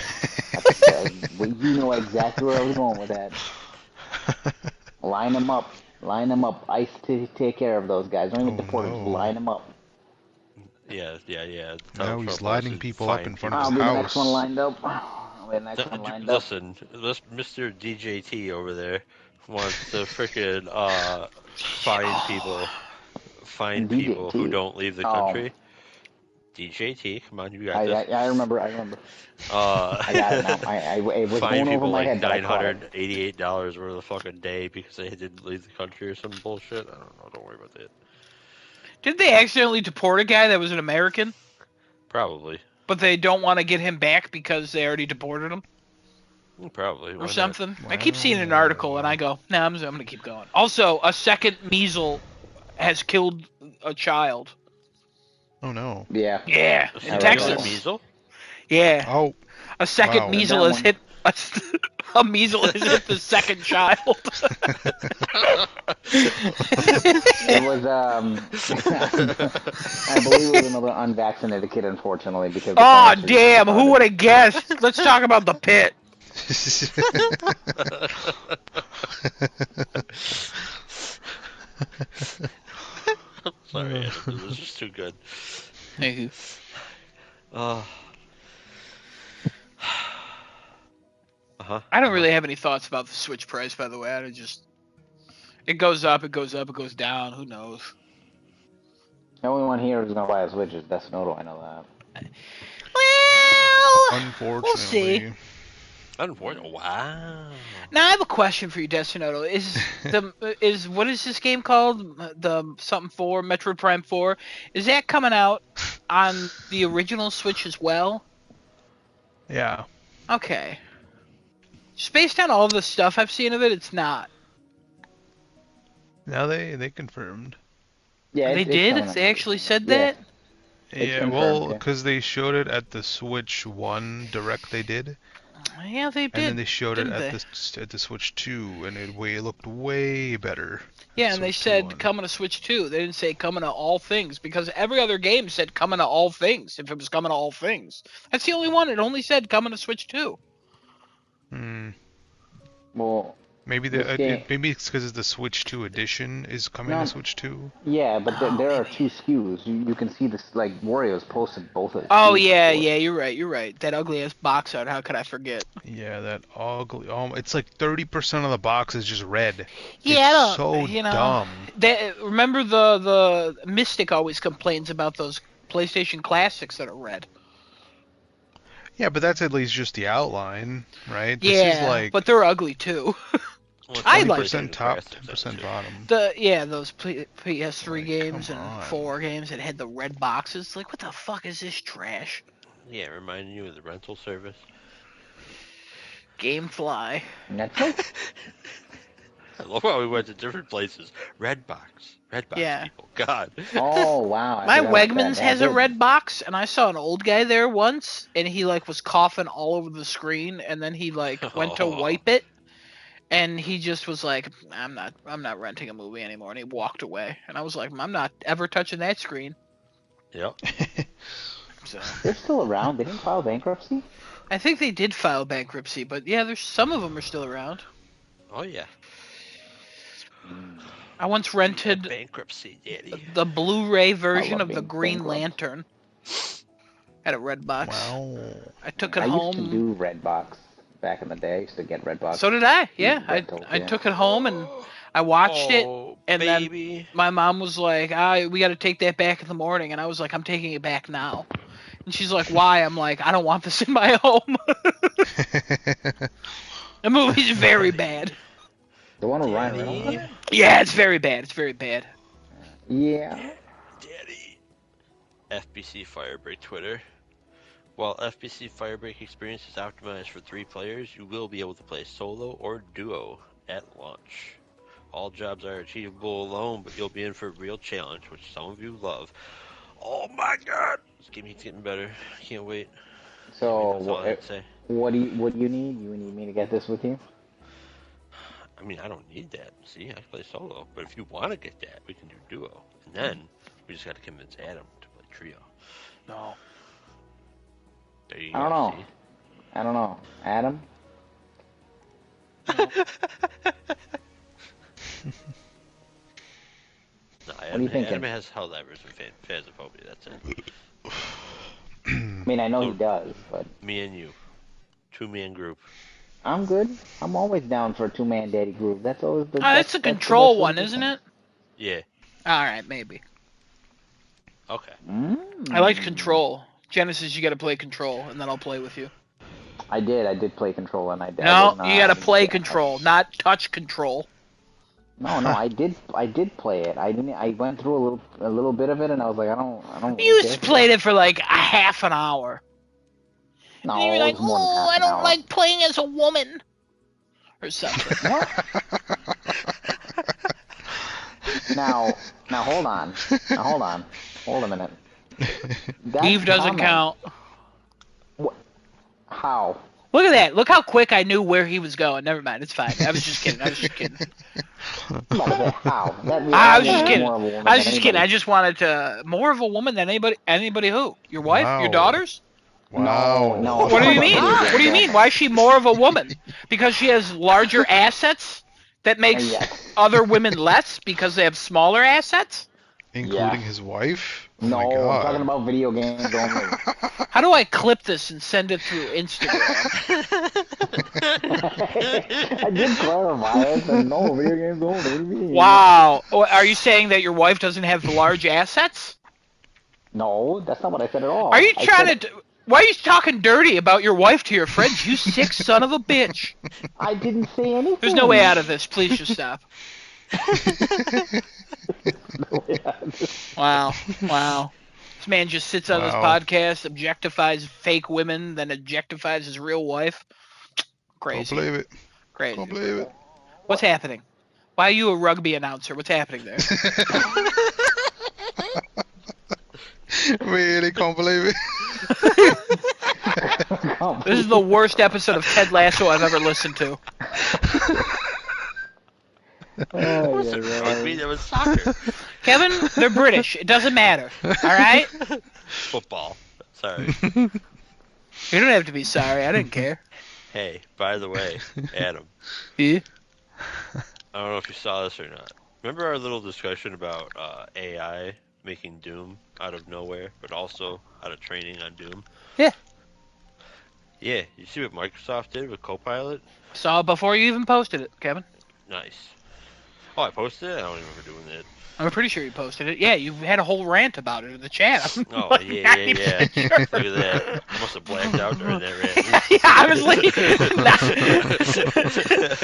You know exactly where I was going with that. Line them up. ICE to take care of those guys. Don't even deport them. Line them up. Yeah. Now he's lining people up in front of I'll his be the house. next one lined up. Listen, Mr. DJT over there wants to frickin' find people who don't leave the country. DJT, come on, you got this. I remember. I got it now. It was Find going over people my like head. $988 worth of fucking day because they didn't leave the country or some bullshit. I don't know. Don't worry about that. Did they accidentally deport a guy that was an American? Probably. But they don't want to get him back because they already deported him? Probably. Or something. I keep seeing an article and I go, nah, I'm going to keep going. Also, a second measles has killed a child. Oh no. Yeah. Yeah, in Texas. Measles? Yeah. Oh. A second Wow. measles has hit a measles has hit the second child. It was I believe it was another unvaccinated kid, unfortunately, because. Oh damn! Who would have guessed? Let's talk about the pit. Sorry, it was just too good. Thank you. I don't really have any thoughts about the Switch price, by the way. It goes up, it goes down. Who knows? The only one here who's gonna buy a Switch is Desnodo. I know that. Well, Unfortunately. we'll see. Unfortunately, wow. Now I have a question for you, Destinoto. Is what is this game called? The something 4, Metroid Prime 4. Is that coming out on the original Switch as well? Yeah. Okay. Just based on all the stuff I've seen of it, it's not. Now they confirmed. Yeah, They did? They actually said that? Yeah, confirmed, well, yeah. because they showed it at the Switch 1 Direct they did. Yeah, they did. And then they showed it didn't at the Switch 2, and it looked way better. Yeah, and they Switch 2 said one. coming to Switch 2. They didn't say coming to all things, because every other game said coming to all things, if it was coming to all things. That's the only one. It only said coming to Switch 2. Well, Maybe maybe it's because the Switch 2 edition is coming to Switch 2. yeah, but there are two SKUs. You can see this, like, Wario's posted both of. Oh yeah, you're right. That ugly ass box art. How could I forget? Yeah, that ugly. It's like 30% of the box is just red. Yeah, It's so dumb. Remember the Mystic always complains about those PlayStation Classics that are red. Yeah, but that's at least just the outline, right? Yeah, This is like but they're ugly too. Well, I like 20% top, 10% bottom. Those PS3 Like, games come and on. 4 games that had the red boxes. Like, what the fuck is this trash? Yeah, reminding you of the rental service. GameFly. Netflix. I love how we went to different places. Redbox Yeah. people. God. Oh wow. I My forgot about Wegmans that. has a That's red box, and I saw an old guy there once, and he like was coughing all over the screen, and then he like went to wipe it, and he just was like, I'm not renting a movie anymore, and he walked away, and I was like, I'm not ever touching that screen. Yep. So They're still around. They didn't file bankruptcy. I think they did file bankruptcy, but yeah, there's some of them are still around. Oh yeah. I once rented Bankruptcy, Daddy. the Blu-ray version love of the being Green bankrupt. Lantern at a Redbox. Wow. I took it I home. used to do Redbox back in the day. I used to get Redbox. So did I. Yeah, rentals, I yeah. took it home and I watched it. Oh, And baby. then my mom was like, we got to take that back in the morning. And I was like, I'm taking it back now. And she's like, why? I'm like, I don't want this in my home. The movie's very bad. The one with Ryan Daddy. Reynolds in it? Yeah, it's very bad. It's very bad. Yeah. Daddy. FBC Firebreak Twitter. While FBC Firebreak experience is optimized for 3 players, you will be able to play solo or duo at launch. All jobs are achievable alone, but you'll be in for a real challenge, which some of you love. Oh my god! This game keeps getting better. I can't wait. So That's all I have to say. what do you need? You need me to get this with you? I mean, I don't need that. See, I can play solo. But if you want to get that, we can do duo. And then, we just got to convince Adam to play trio. No. There you I go. don't know. See? I don't know. Adam? No, are you thinking? Adam has hell levers and phasmophobia. That's it. I mean, I know he does, but Me and you. 2-man group. I'm good. I'm always down for a 2-man daddy group. That's always the That's the the control best way one, to do isn't things. it? Yeah. All right, maybe. Okay. I liked Control. Genesis, you got to play Control, and then I'll play with you. I did play Control, and I No, was not- you got to I didn't play get- Control, not touch Control. No, I did play it. I went through a little bit of it, and I was like, I don't. You really just care. played it for like a half an hour. No, And you were it like, was more than half I an don't hour. like playing as a woman. Or something. Now hold on. Hold a minute. That Eve doesn't comment- count. How? Look at that. Look how quick I knew where he was going. Never mind. It's fine. I was just kidding. No, but how? I was just kidding. More of a woman I was than just kidding. I anybody. just wanted to more of a woman than anybody who? Your wife? Your Wow. daughters? Wow. No. What do you Oh my mean? God. What do you mean? Why is she more of a woman? Because she has larger assets that makes Yes. other women less because they have smaller assets? Including Yeah. his wife? Oh No, my I'm god. talking about video games only. How do I clip this and send it through Instagram? I did clarify it. I said, no, video games only. What do you mean? Wow. Oh, are you saying that your wife doesn't have large assets? No, that's not what I said at all. Are you I trying said- to... Why are you talking dirty about your wife to your friends? You sick son of a bitch. I didn't say anything. There's no way out of this. Please just stop. Wow. Wow. This man just sits on this Wow. podcast, objectifies fake women, then objectifies his real wife. Can't Crazy. believe it. Crazy. Can't believe it. What's happening? Why are you a rugby announcer? What's happening there? Really can't believe it. This is the worst episode of Ted Lasso I've ever listened to. That wasn't rugby, that was soccer. Kevin, they're British. It doesn't matter. All right? Football. Sorry. You don't have to be sorry. I didn't care. Hey, by the way, Adam, Yeah. I don't know if you saw this or not. Remember our little discussion about AI making Doom out of nowhere, but also out of training on Doom? Yeah. Yeah, you see what Microsoft did with Copilot? Saw it before you even posted it, Kevin. Nice. Oh, I posted it? I don't remember doing that. I'm pretty sure you posted it. Yeah, you had a whole rant about it in the chat. I'm Oh, like, yeah. not even sure. Look at that. I must have blacked out during that rant. Yeah, I was like,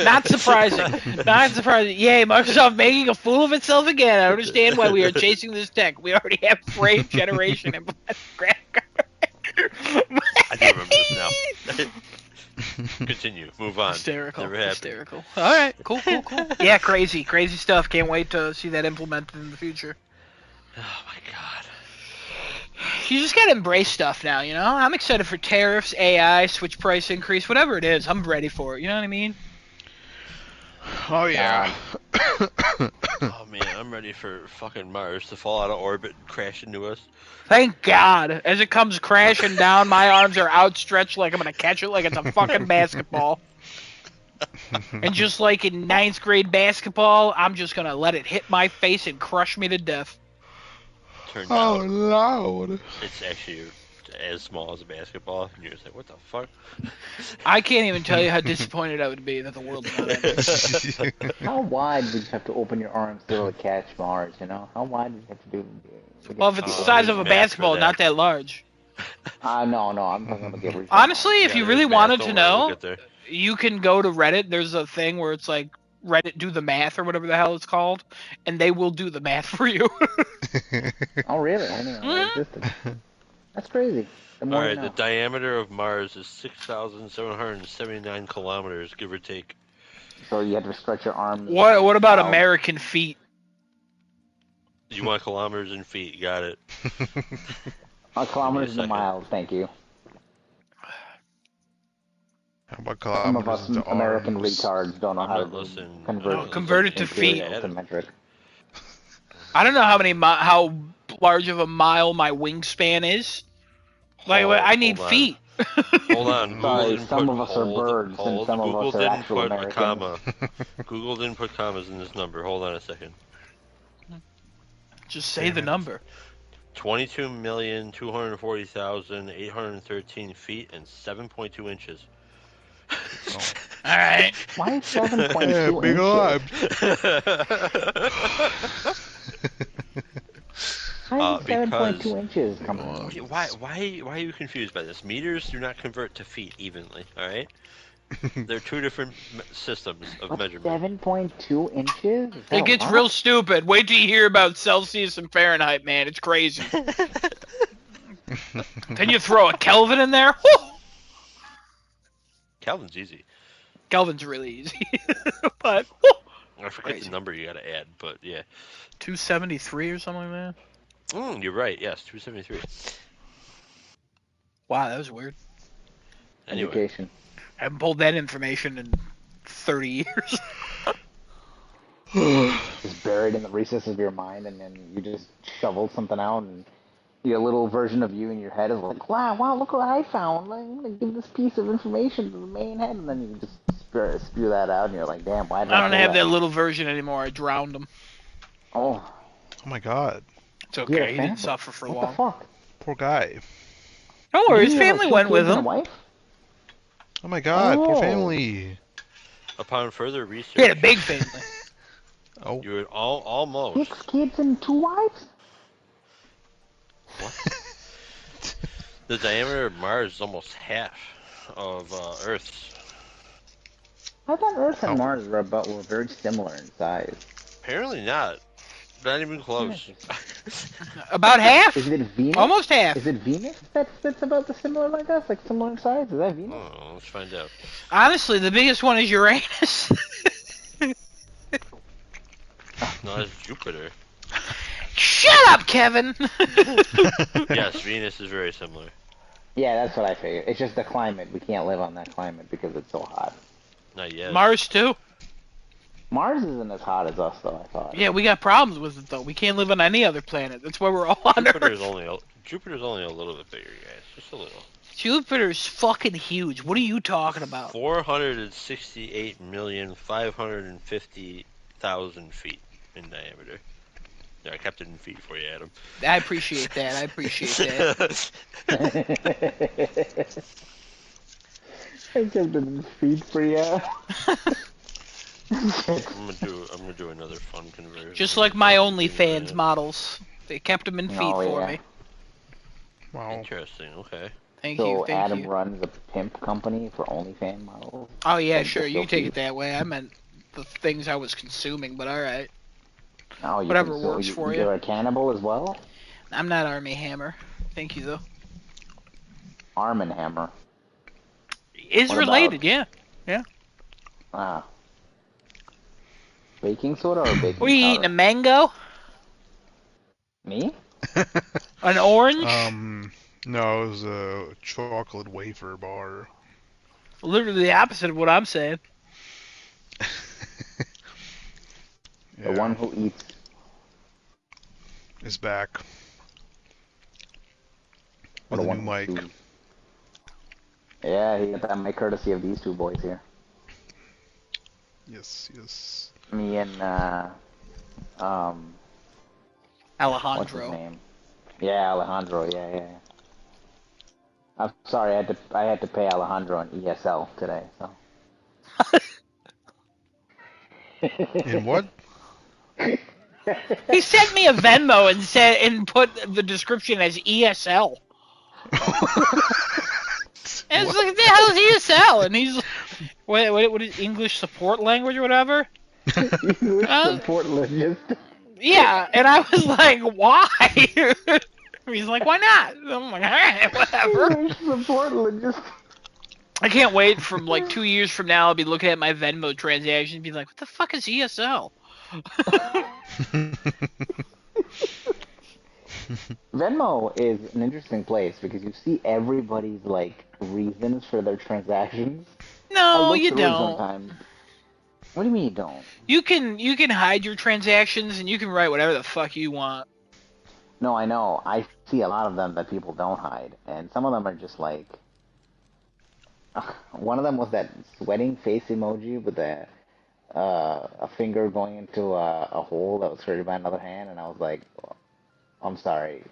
not surprising. Not surprising. Yay, Microsoft making a fool of itself again. I understand why we are chasing this tech. We already have frame generation and graphic. I do remember this now. Continue. Move on. Hysterical. Never happened. Hysterical. All right. Cool. Yeah, crazy stuff. Can't wait to see that implemented in the future. Oh my god. You just gotta embrace stuff now, you know? I'm excited for tariffs, AI, switch price increase, whatever it is. I'm ready for it. You know what I mean? Oh yeah. Oh man, I'm ready for fucking Mars to fall out of orbit and crash into us. Thank God. As it comes crashing down, my arms are outstretched like I'm gonna catch it like it's a fucking basketball. And just like in ninth grade basketball, I'm just gonna let it hit my face and crush me to death. Turns Oh, out loud. it's actually as small as a basketball. And you're just like, what the fuck? I can't even tell you how disappointed I would be that the world's not ending. How wide would you have to open your arms to be able to catch Mars? You know, how wide would you have to do? Well, if it's the Oh, size there's of a math for basketball, that. not that large. No, I'm talking about the research. Honestly, if Yeah, you really there's math, wanted don't to worry, we'll know, get there. you can go to Reddit. There's a thing where it's like Reddit do the math or whatever the hell it's called, and they will do the math for you. Oh, really? I didn't know that existed. That's crazy. The more you Alright, the know. diameter of Mars is 6,779 kilometers, give or take. So you have to stretch your arms. What about out. American feet? You want kilometers and feet, got it. Kilometers into second. miles, thank you. How about Some of kilometers us into American arms? retards don't know I'm how not to listening. Convert it to feet. imperial to metric. I don't know how large of a mile my wingspan is. Like I need hold on. feet. Hold on. Google Sorry, didn't some put of us are birds and some of Google us are didn't actual put a Americans. comma. Google didn't put commas in this number. Hold on a second. Just say Damn the it. number. 22,240,813 feet and 7.2 inches. Oh. All right. Why 7.2 Yeah, big inches? How did 7.2 because- inches come from? Okay, Why are you confused by this? Meters do not convert to feet evenly. All right. They're two different systems of What's measurement. 7.2 inches? Is that It gets a lot? real stupid. Wait till you hear about Celsius and Fahrenheit, man. It's crazy. Then you throw a Kelvin in there. Whew! Kelvin's easy. Kelvin's really easy. But whew, I forget Crazy. the number you gotta add, but yeah. 273 or something like that. You're right. Yes, 273. Wow, that was weird. Anyway, Education. I haven't pulled that information in 30 years. Just buried in the recesses of your mind, and then you just shoveled something out, and your little version of you in your head is like, wow, look what I found. Like, I'm gonna give this piece of information to the main head, and then you just spew that out, and you're like, damn, why did I don't pull have that little version anymore. I drowned him. Oh, Oh my god. It's he had okay. a He didn't family. suffer for What long. the fuck? Poor guy. Don't worry, Didn't his he have, family like, two went with kids and a him. wife? Oh my god, poor Oh. family. upon further research, He had a big family. Oh. you would almost. 6 kids and 2 wives? The diameter of Mars is almost half of Earth's. I thought Earth and Oh. Mars were very similar in size. Apparently not. Not even close. About half. Is it Venus? Almost half. Is it Venus that's about the similar like us? Like similar in size? Is that Venus? Oh, let's find out. Honestly, the biggest one is Uranus. No, it's Jupiter. Shut up, Kevin. Yes, Venus is very similar. Yeah, that's what I figured. It's just the climate. We can't live on that climate because it's so hot. Not yet. Mars too. Mars isn't as hot as us, though, I thought. Yeah, we got problems with it though. We can't live on any other planet. That's why we're all on Jupiter's Earth. Jupiter's only a little bit bigger, guys. Just a little. Jupiter's fucking huge. What are you talking about? 468,550,000 feet in diameter. Yeah, I kept it in feet for you, Adam. I appreciate that. I appreciate that. I kept it in feet for you. I'm gonna do another fun conversion. Just like my OnlyFans models. They kept them in feet Oh, for yeah. me. Wow. Interesting. Okay. Thank So you. Thank Adam you. runs a pimp company for OnlyFans models. Oh yeah, Like sure. the You can take filthy- it that way. I meant the things I was consuming, but all right. Oh, you Whatever can- so works for you. You're a cannibal as well? I'm not Army Hammer. Thank you though. Arm and Hammer. Is What related, about- yeah. Ah. Baking soda or baking What are you powder? eating? A mango? Me? An orange? No, it was a chocolate wafer bar. Literally the opposite of what I'm saying. The one who eats. is back. Or With the a one new who mic. chews. Yeah, he got that mic courtesy of these two boys here. Yes, yes. Me and um, what's his Alejandro. name? Yeah, Alejandro. Yeah, yeah. I'm sorry, I had to pay Alejandro an ESL today. So. In what? He sent me a Venmo and said and put the description as ESL. And it's What? like, the hell is ESL? And he's what is English support language or whatever? English Uh, support logistics. yeah, and I was like, why? He's like, why not? I'm like, alright, whatever. English support logistics. I can't wait from like 2 years from now. I'll be looking at my Venmo transaction and be like, what the fuck is ESL? Venmo is an interesting place because you see everybody's like reasons for their transactions. I No, look you through it don't. sometimes. What do you mean you don't? You can hide your transactions and you can write whatever the fuck you want. No, I know. I see a lot of them that people don't hide, and some of them are just like. One of them was that sweating face emoji with a finger going into a hole that was created by another hand, and I was like, I'm sorry,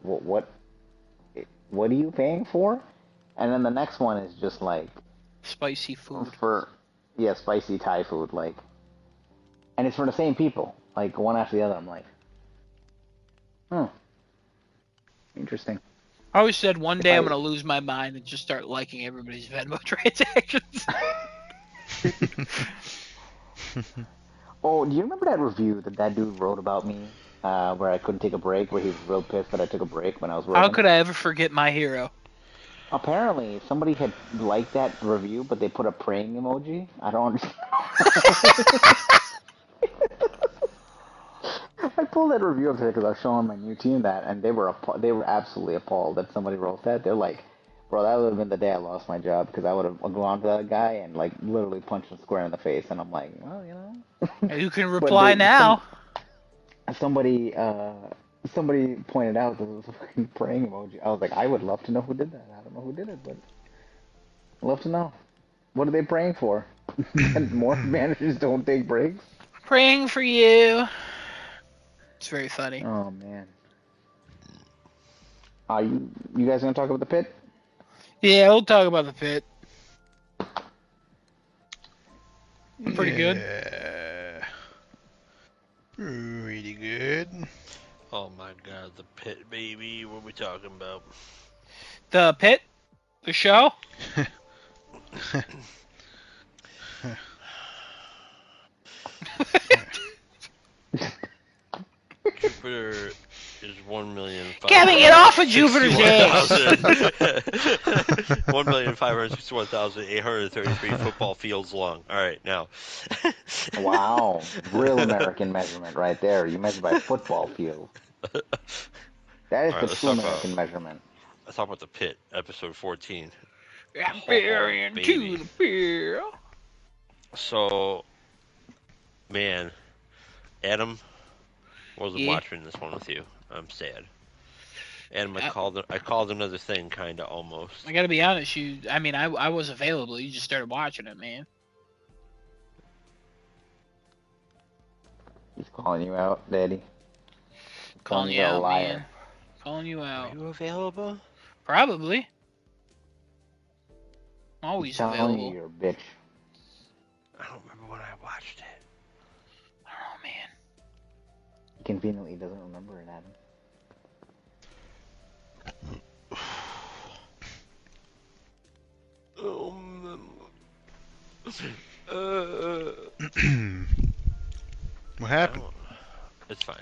what what are you paying for? And then the next one is just like Spicy food. for yeah, spicy Thai food, like, and it's for the same people, like one after the other. I'm like, hmm, interesting. I always said one If day I'm I gonna lose my mind and just start liking everybody's Venmo transactions. oh, do you remember that review that dude wrote about me, where I couldn't take a break, where he was real pissed that I took a break when I was How working? could I ever forget my hero? Apparently, somebody had liked that review, but they put a praying emoji. I don't understand. I pulled that review up today because I was showing my new team that, and they were absolutely appalled that somebody wrote that. They're like, "Bro, that would have been the day I lost my job because I would have gone to that guy and like literally punched him square in the face." And I'm like, "Well, you know." You can But reply now. somebody somebody pointed out that it was a fucking praying emoji. I was like, I would love to know who did that. I don't know who did it, but I'd love to know. What are they praying for? That more managers don't take breaks? Praying for you. It's very funny. Oh man. You guys gonna talk about the pit? Yeah, we'll talk about the pit. Pretty good. Yeah. Pretty good. Oh my god, the pit, baby. What are we talking about? The pit? The show? Jupiter is 1,000,000. Kevin, get off of Jupiter's ass! 1,561,833 football fields long. All right, now. Wow, real American measurement right there. You measure by football field. That is All right, the let's true talk about American measurement. the pit, episode 14. I'm burying to baby. the pier. So, man, Adam wasn't Yeah. watching this one with you. I'm sad. Adam, I called another thing, kinda almost. I gotta be honest, I was available. You just started watching it, man. He's calling you out, Daddy. Calling you you're a out, liar. man. Calling you Are out. you available? Probably. Always He's telling available. you you're a bitch. I don't remember when I watched it. Oh, man. He conveniently doesn't remember it, Adam. What happened? It's fine.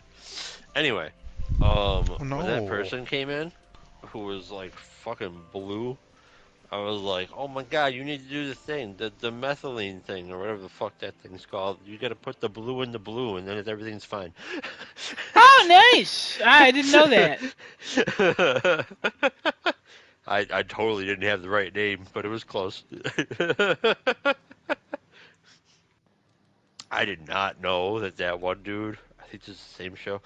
Anyway, when that No. person came in, who was like fucking blue, I was like, oh my god, you need to do the thing, the methylene thing, or whatever the fuck that thing's called. You gotta put the blue in the blue, and then everything's fine. Oh, nice! I didn't know that. I totally didn't have the right name, but it was close. I did not know that one dude, I think this is the same show,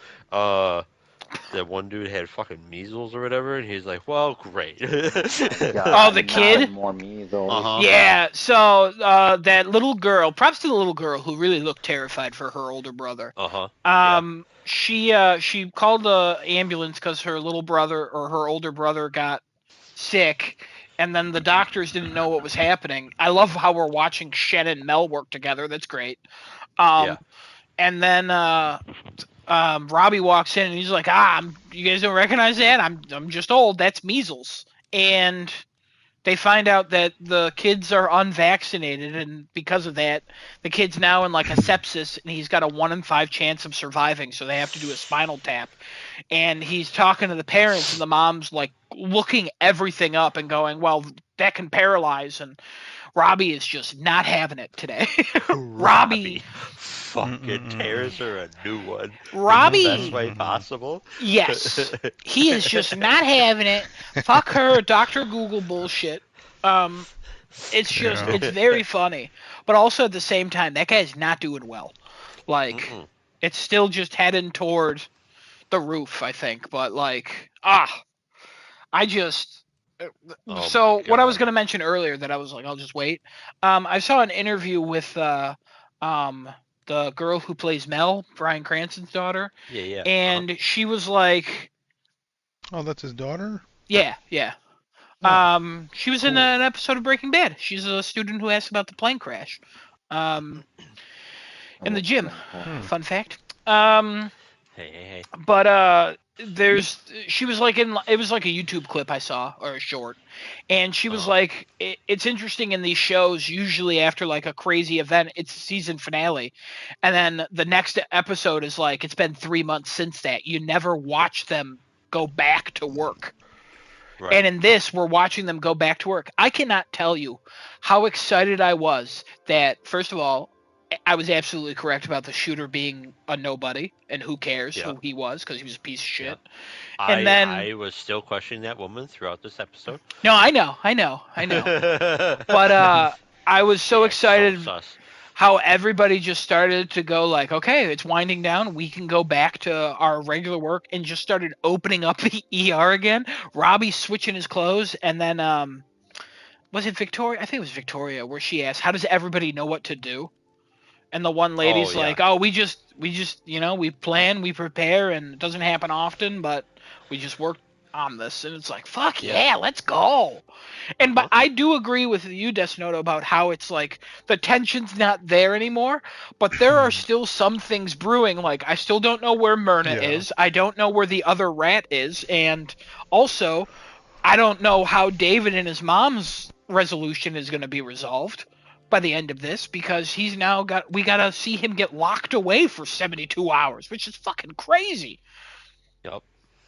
that one dude had fucking measles or whatever, and he's like, "Well, great." Oh, the God, kid? not more measles. Uh-huh. Yeah, so that little girl, props to the little girl who really looked terrified for her older brother. Uh-huh. Yeah. She called the ambulance because her little brother or her older brother got sick, and then the doctors didn't know what was happening. I love how we're watching Shen and Mel work together. That's great. Yeah. And then Robbie walks in and he's like, you guys don't recognize that? I'm just old. That's measles. And they find out that the kids are unvaccinated, and because of that, the kid's now in like a sepsis, and he's got a 1 in 5 chance of surviving. So they have to do a spinal tap. And he's talking to the parents, and the mom's like looking everything up and going, "Well, that can paralyze." And Robbie is just not having it today. Robbie fucking tears her a new one. Robbie- In the best way possible. Yes, he is just not having it. Fuck her, Dr. Google bullshit. It's just, Yeah. it's very funny, but also at the same time, that guy's not doing well. Like, Mm-mm. it's still just heading toward the roof, I think. But like, I just. Oh So my what I was God. gonna mention earlier that I was like, I'll just wait. I saw an interview with the girl who plays Mel, Bryan Cranston's daughter, Yeah, yeah. and she was like, Oh, that's his daughter? yeah, yeah. She was in cool. an episode of Breaking Bad. She's a student who asked about the plane crash. In the gym. Fun fact. Hey. But she was like it was like a YouTube clip I saw, or a short, and she was like, it's interesting in these shows, usually after like a crazy event, it's the season finale, and then the next episode is like, it's been 3 months since that. You never watch them go back to work. Right. And in this, we're watching them go back to work. I cannot tell you how excited I was that, first of all, I was absolutely correct about the shooter being a nobody, and who cares who he was, because he was a piece of shit. And then I was still questioning that woman throughout this episode. No, I know. But I was so excited So sus. how everybody just started to go like, okay, it's winding down. We can go back to our regular work, and just started opening up the ER again. Robbie switching his clothes, and then was it Victoria? I think it was Victoria, where she asked, "How does everybody know what to do?" And the one lady's like, "Oh, we just, we plan, we prepare, and it doesn't happen often, but we just work on this." And it's like, fuck yeah, let's go. And but I do agree with you, Desnoto, about how it's like the tension's not there anymore, but there are still some things brewing. Like, I still don't know where Myrna is. I don't know where the other rat is, and also I don't know how David and his mom's resolution is going to be resolved by the end of this, because we gotta see him get locked away for 72 hours, which is fucking crazy. Yep.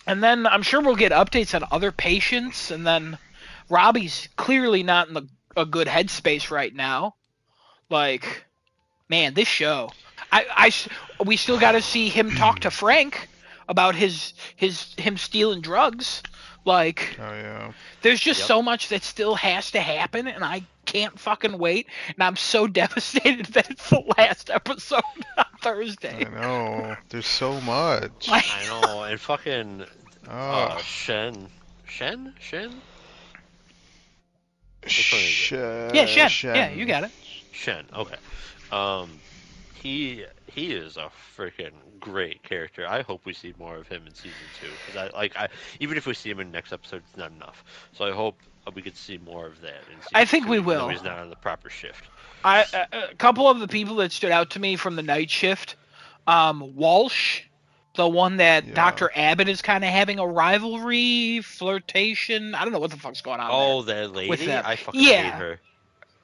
And then I'm sure we'll get updates on other patients, and then Robbie's clearly not in a good headspace right now. Like, man, this show, we still gotta see him talk to Frank about him stealing drugs. Like, Oh yeah. there's just so much that still has to happen, and I can't fucking wait. And I'm so devastated that it's the last episode on Thursday. I know. There's so much. I know. And fucking Oh. Shen. Yeah, Shen. Yeah, you got it. Shen. Okay. He is a freaking great character. I hope we see more of him in season 2, because I even if we see him in the next episode, it's not enough. So I hope we could see more of that in season I think 2, we even though will. he's not on the proper shift. A couple of the people that stood out to me from the night shift, Walsh, the one that Dr. Abbott is kind of having a rivalry, flirtation. I don't know what the fuck's going on. Oh, there that lady? with them. I fucking hate her.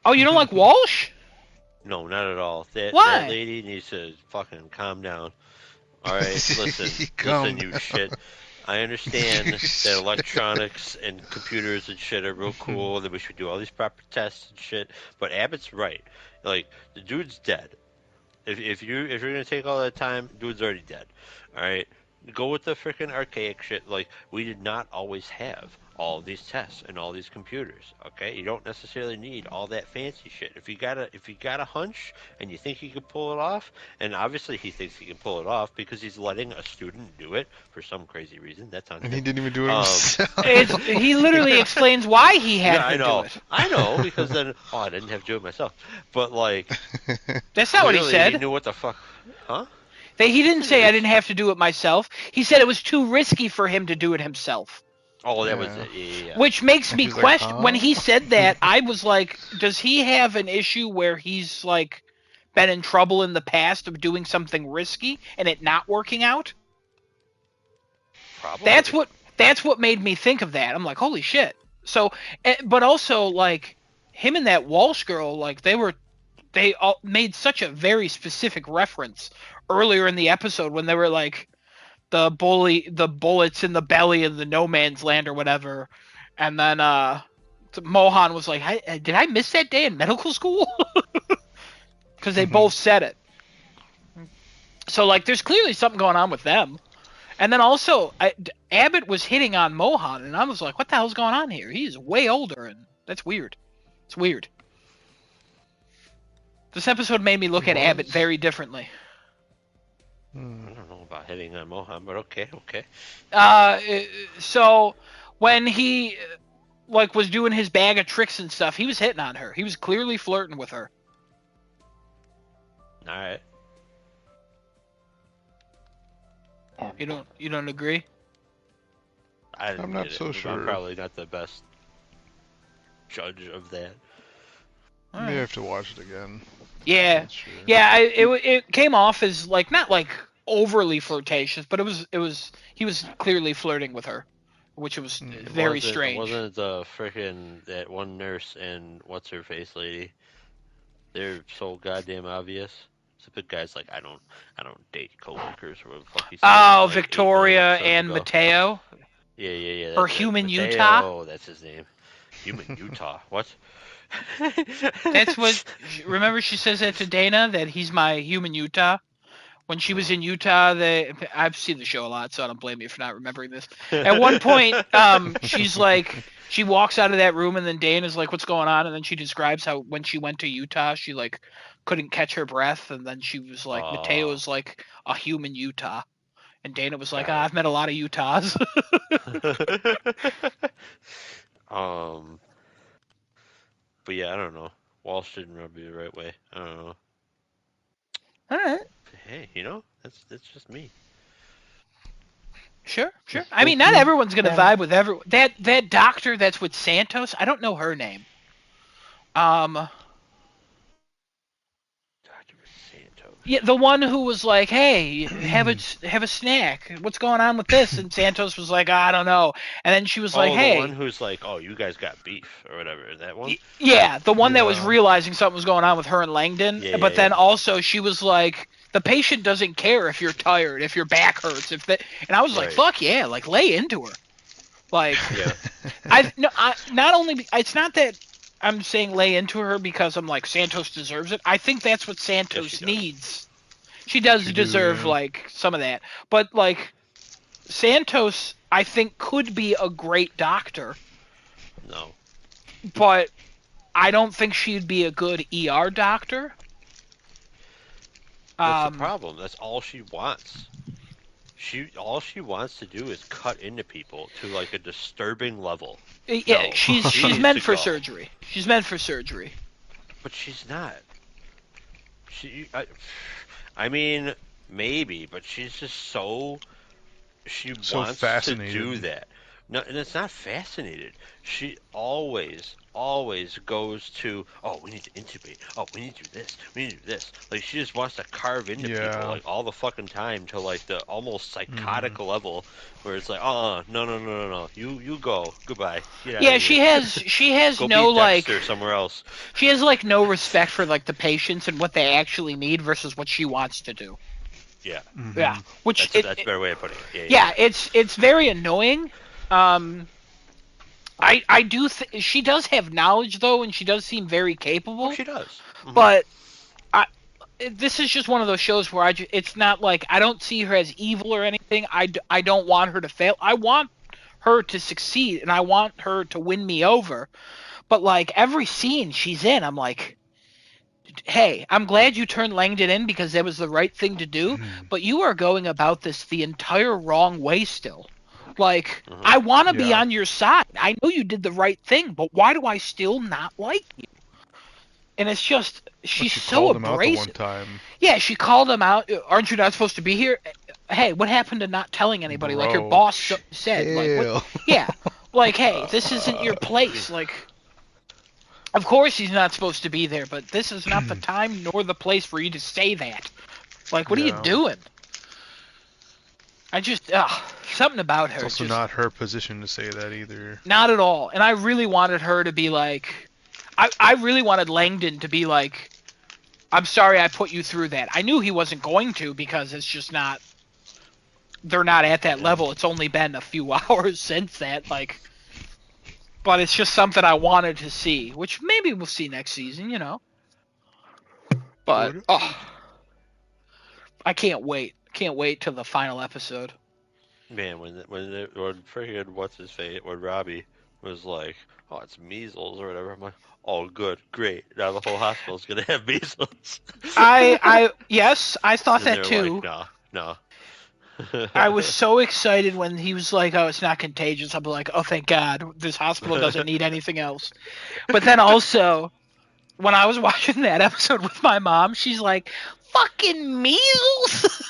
Oh, you don't like Walsh? No, not at all. That Why? lady needs to fucking calm down. All right, listen, Calm you down. shit. I understand that electronics and computers and shit are real cool, that we should do all these proper tests and shit. But Abbott's right. Like, the dude's dead. If you're gonna take all that time, dude's already dead. All right, go with the freaking archaic shit. Like, we did not always have all these tests and all these computers. Okay, you don't necessarily need all that fancy shit. If you got a hunch and you think you can pull it off, and obviously he thinks he can pull it off because he's letting a student do it for some crazy reason. That's on And he him. didn't even do it himself. He literally explains why he had Yeah, to I know. do it. I know because then I didn't have to do it myself. But like, That's not what he clearly said. He knew what the fuck, huh? He didn't say I didn't have to do it myself. He said it was too risky for him to do it himself. Oh, that was Yeah. it. Yeah. Which makes And me he's like, question. huh? When he said that, I was like, does he have an issue where he's like been in trouble in the past of doing something risky and it not working out? Probably. That's what made me think of that. I'm like, holy shit. So, but also like him and that Walsh girl, like they all made such a very specific reference earlier in the episode when they were like the bullets in the belly of the no man's land or whatever, and then Mohan was like, did I miss that day in medical school? Because they both said it. So like, there's clearly something going on with them. And then also, Abbott was hitting on Mohan, and I was like, what the hell's going on here? He's way older, and that's weird. It's weird. This episode made me look at Abbott very differently. I don't know about hitting on Mohan, but okay. So when he like was doing his bag of tricks and stuff, he was hitting on her. He was clearly flirting with her. All right. You don't agree? I'm not so sure. I'm probably not the best judge of that. You may have to watch it again. Yeah, That's true. yeah. It came off as like not like overly flirtatious, but he was clearly flirting with her, which was very strange. Wasn't the frickin' that one nurse and what's her face lady? They're so goddamn obvious. So the guy's like, I don't date coworkers or what the fuck he said. Oh, like Victoria 8 episodes and ago. Mateo. Yeah. Or that's it. Human Mateo, Utah? Oh, that's his name. Human Utah. What? That's what. Remember, she says that to Dana that he's my human Utah. When she was in Utah, I've seen the show a lot, so I don't blame you for not remembering this. At one point, she's like, she walks out of that room, and then Dana's like, "What's going on?" And then she describes how when she went to Utah, she like couldn't catch her breath, and then she was like, Mateo was like a human Utah, and Dana was like, I've met a lot of Utahs. But yeah, I don't know. Walsh didn't rub me the right way. I don't know. All right. Hey, that's just me. Sure. I mean, not everyone's gonna vibe with everyone. That doctor that's with Santos, I don't know her name. Dr. Santos. Yeah, the one who was like, "Hey, have a snack. What's going on with this?" And Santos was like, "I don't know." And then she was like, the "Hey." one who's like, "Oh, you guys got beef or whatever." That one. Yeah, the one that was Yeah. realizing something was going on with her and Langdon. Yeah, but yeah, then yeah. also she was like, the patient doesn't care if you're tired, if your back hurts, if that. And I was like, Right. fuck yeah, like lay into her. Like, Yeah. not only it's not that I'm saying lay into her because I'm like Santos deserves it. I think that's what Santos does. needs. She does She do, deserve yeah. like some of that, but like Santos, I think could be a great doctor, No. but I don't think she'd be a good ER doctor. That's the problem. That's all she wants. All she wants to do is cut into people to like a disturbing level. Yeah, No. she's She needs meant to for go. surgery. She's meant for surgery. But she's not. I mean, maybe, but she's just so. She So wants fascinated. to do that. No, and it's not fascinated. She always goes to, oh, we need to intubate. Oh, we need to do this. We need to do this. Like she just wants to carve into Yeah. people like all the fucking time to like the almost psychotic Mm-hmm. level where it's like, no. You go. Goodbye. Get out Yeah, of she here. has Go no be like Dexter somewhere else. she has like no respect for like the patients and what they actually need versus what she wants to do. Yeah, Mhm. Yeah, which that's a better way of putting it. yeah, it's very annoying. I do she does have knowledge though, and she does seem very capable. Oh, she does. Mhm. But this is just one of those shows where it's not like I don't see her as evil or anything. I don't want her to fail. I want her to succeed and I want her to win me over. But like every scene she's in, I'm like, hey, I'm glad you turned Langdon in because that was the right thing to do, but you are going about this the entire wrong way still. Like, I want to be Yeah. on your side. I know you did the right thing, but why do I still not like you? And it's just, she's She so called him out the one abrasive. time. Yeah, she called him out. Aren't you not supposed to be here? Hey, what happened to not telling anybody like your Bro, boss said? Like, chill. what? Yeah, like, hey, this isn't your place. Like, of course he's not supposed to be there, but this is not the time nor the place for you to say that. Like, what are you Yeah. doing? I just, something about her. It's also just, not her position to say that either. not at all. And I really wanted her to be like, I really wanted Langdon to be like, I'm sorry I put you through that. I knew he wasn't going to because it's just not, they're not at that level. It's only been a few hours since that, like, but it's just something I wanted to see, which maybe we'll see next season, you know. But, I can't wait. Can't wait till the final episode. Man, when freaking what's his face, when Robbie was like, "Oh, it's measles" or whatever, I'm like, "Oh, good, great. Now the whole hospital's gonna have measles." Yes, I thought And that they're too. like, no. I was so excited when he was like, "Oh, it's not contagious." I'm like, "Oh, thank God, this hospital doesn't need anything else." But then also, when I was watching that episode with my mom, she's like, "Fucking measles,"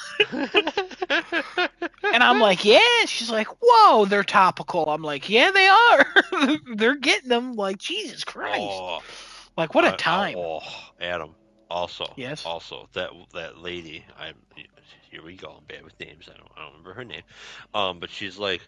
and I'm like, "Yeah." She's like, "Whoa, they're topical." I'm like, "Yeah, they are. They're getting them." Like, Jesus Christ! Oh, Like, what a time. Adam. Also, Yes. that lady. Here we go. I'm bad with names. I don't remember her name. But she's like,